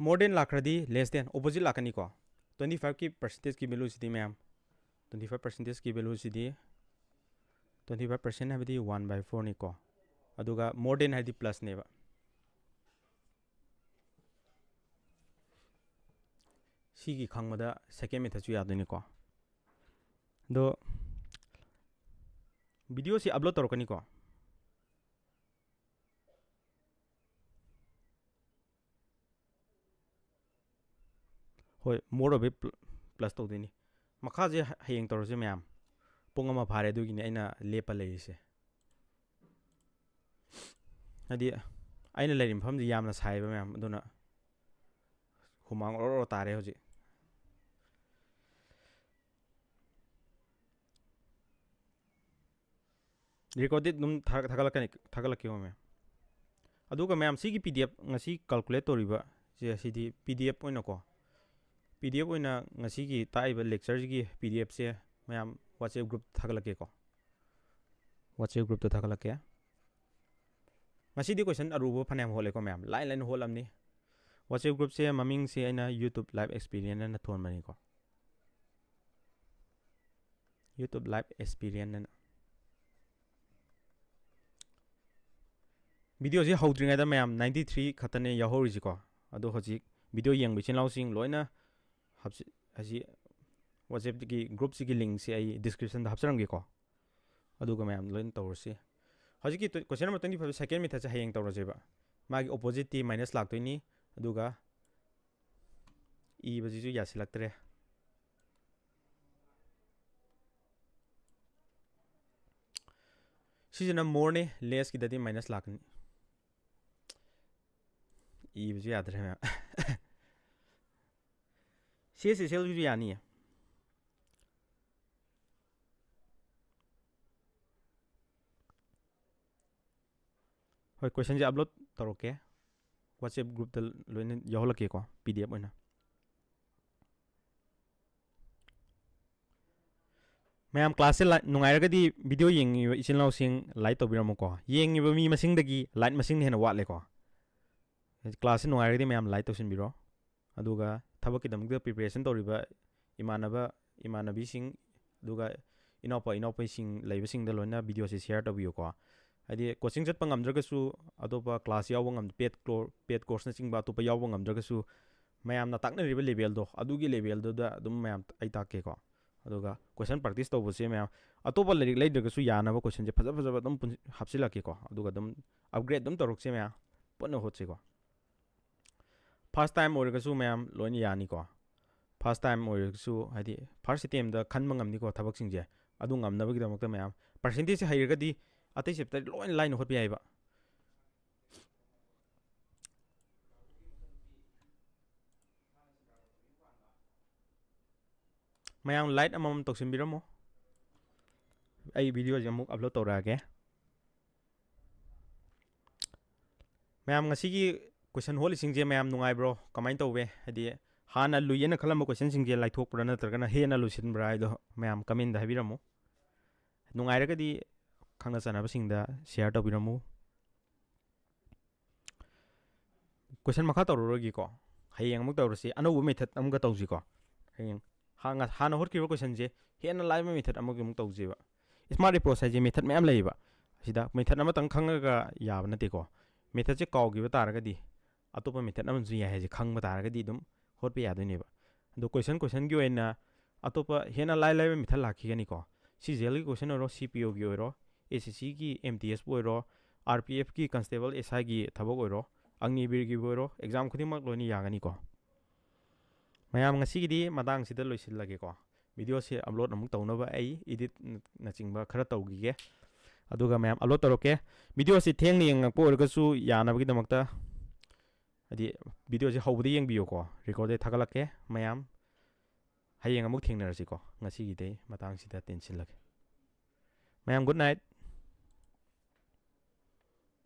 मोर देन लाखरदी लेस देन ऑपोजिट लाकनी को 25 की परसेंटेज की वैल्यू सिदी मैम 25% की वैल्यू सिदी 25% है बदी 1/4 नि को अदुगा मोर देन है प्लस नेबा सिगी खंगमदा सेकेंड मेथड सु यादनी को दो वीडियो से अपलोड तोरकनी को होय मोर ऑफ प्लस तो देनी मखा जे हयेंग तोरसे मैम पुंग अमा फारे दुगिने अइना लेपा लेइसे हदी अइना लेरिम फम जी यामना साइबा मैम अदुना हुमांग ओरो तारे होजी रिकॉर्डेड नुम थागलक्यो मैम अदुगा मैम सी की पीडीएफ ngasi कैलकुलेट तोरिबा जे सीदी पीडीएफ ओइना को पीडीएफ ओइना ngasi की ताइबा लेक्चर की पीडीएफ से मैम व्हाट्सएप ग्रुप थागलके को व्हाट्सएप ग्रुप तो थागलके ngasi di question arubo phanam hole ko ma'am line होलमनी व्हाट्सएप ग्रुप से ममिंग से अइना यूट्यूब लाइव एक्सपीरियंस ना थोन मनी को यूट्यूब लाइव एक्सपीरियंस ना वीडियो जे हौद्रिङादा मैम 93 खतने यहोरिजि को अदो हजि वीडियो यंग बिचिन लाउसिंग लोइना हबसि हजि WhatsApp की group की link से आई description दा हप्चरंगे को अदुगा मैम लोइन तौरसी हजिक की क्वेश्चन नंबर 25 सेकंड मेथड से हयेंग तौरजेबा मागी opposite t minus लाक्तोइनी अदुगा ई बजिजु यासिलक्तरे सिजना more ने less की ददी minus लाकनी ई बजिजु याद रहे मैम CSAT भी यानी है होय क्वेश्चन जे अपलोड तौरके WhatsApp group दा लोइन याहलके को PDF ओइना मैम क्लास से नुंगाइरगदी वीडियो येंगिबा इचिनलाउसिंग लाइक तौबिरमको येंगिबा मी मसिंगदगी लाइक मसिंग हेना वाटलेको क्लास से नुंगाइरगदी मैम लाइक तौसिनबिरो अदुगा थबकदमगदा प्रिपरेशन तौरिबा इमानबीसिंग अदुगा इनोपाइसिंग लैबसिंगदा लोइना वीडियो से शेयर तौबियोको हाइदि कोचिंग चटपा ngamdragasu अतोपा क्लास यावबा ngam पेड कोर्स ना चिंगबा अतोपा यावबा ngamdragasu मैमना ताकनरिबा लेवल दो अदुगी लेवल दो अदुम मैम आई ताकेको अदुगा क्वेश्चन प्रैक्टिस तौबसे मैम अतोपा लाइक लैद्रगासु यानाबा क्वेश्चन जे फजा फजा अदुम हापसिलाकेको अदुगा अदुम अपग्रेड अदुम तौरक्से मैम पन्ना होचेको फर्स्ट टाइम ओरगासु मैम लोइन यानिको फर्स्ट टाइम ओरगासु हाइदि फर्स्ट अटेम्प दा खनबा ngamनिको थबकसिंग जे अदु ngamnabagidamukta मैम परसेंटेज से हाइरगदी अतै चैप्टर लोइन लाइन होत याइबा मैम लाइट अमम तौसिनबिरमो आई वीडियो जे अमुक अपलोड तौरागे मैम ngasi क्वेश्चन होल सिंजे मैम नुंगाइब्रो कमाइन तौबे हदि हाना लुयेना खलम क्वेश्चन सिंजे लाइथोकप्रा नत्रगना हेना लुसिनब्रा आइदो मैम कमेंट दा हाबिरमो नुंगाइरगदी खंगना चनाबसिंगदा शेयर तौबिरमो क्वेश्चन मखा तौररोगिको हयेंग अमुक तौरसी अनौब मेथड अमुक तौजिको हयेंग हाना होटकिबो क्वेश्चन जे हेना लाइव मेथड अमुक अमुक तौजिबा स्मार्ट अप्रोच हाइजे मेथड मैम लैबा सिदा मेथड अमतंग खंगगा याब नतेको मेथड से काउगिबा तारगदी अतोपा मेथड अमजु याय हाइजे खंगबा तारगदी दुम होटपे यादोइनेबा दो क्वेश्चन की ओइना अतोपा हेना लाइव मेथड लाखिगनिको CHSL की क्वेश्चन ओरो CPO की ओरो SSC की MTS ओरो RPF की CONSTABLE SI की थबक ओरो अग्निवीर की ओरो एग्जाम खुदिमक लोइनि यागनिको मैम ngasiगidi matang sida loisilageko video se upload amuk tawnaba ai edit na chingba khara tawgige aduga ma'am upload toroke video se thengni yengakpo orgasu yanabagi damakta adi video se hobudi yengbiyoko recorded thagalake ma'am hayeng amuk thengnarasiko ngasigide matang sida tension lage ma'am good night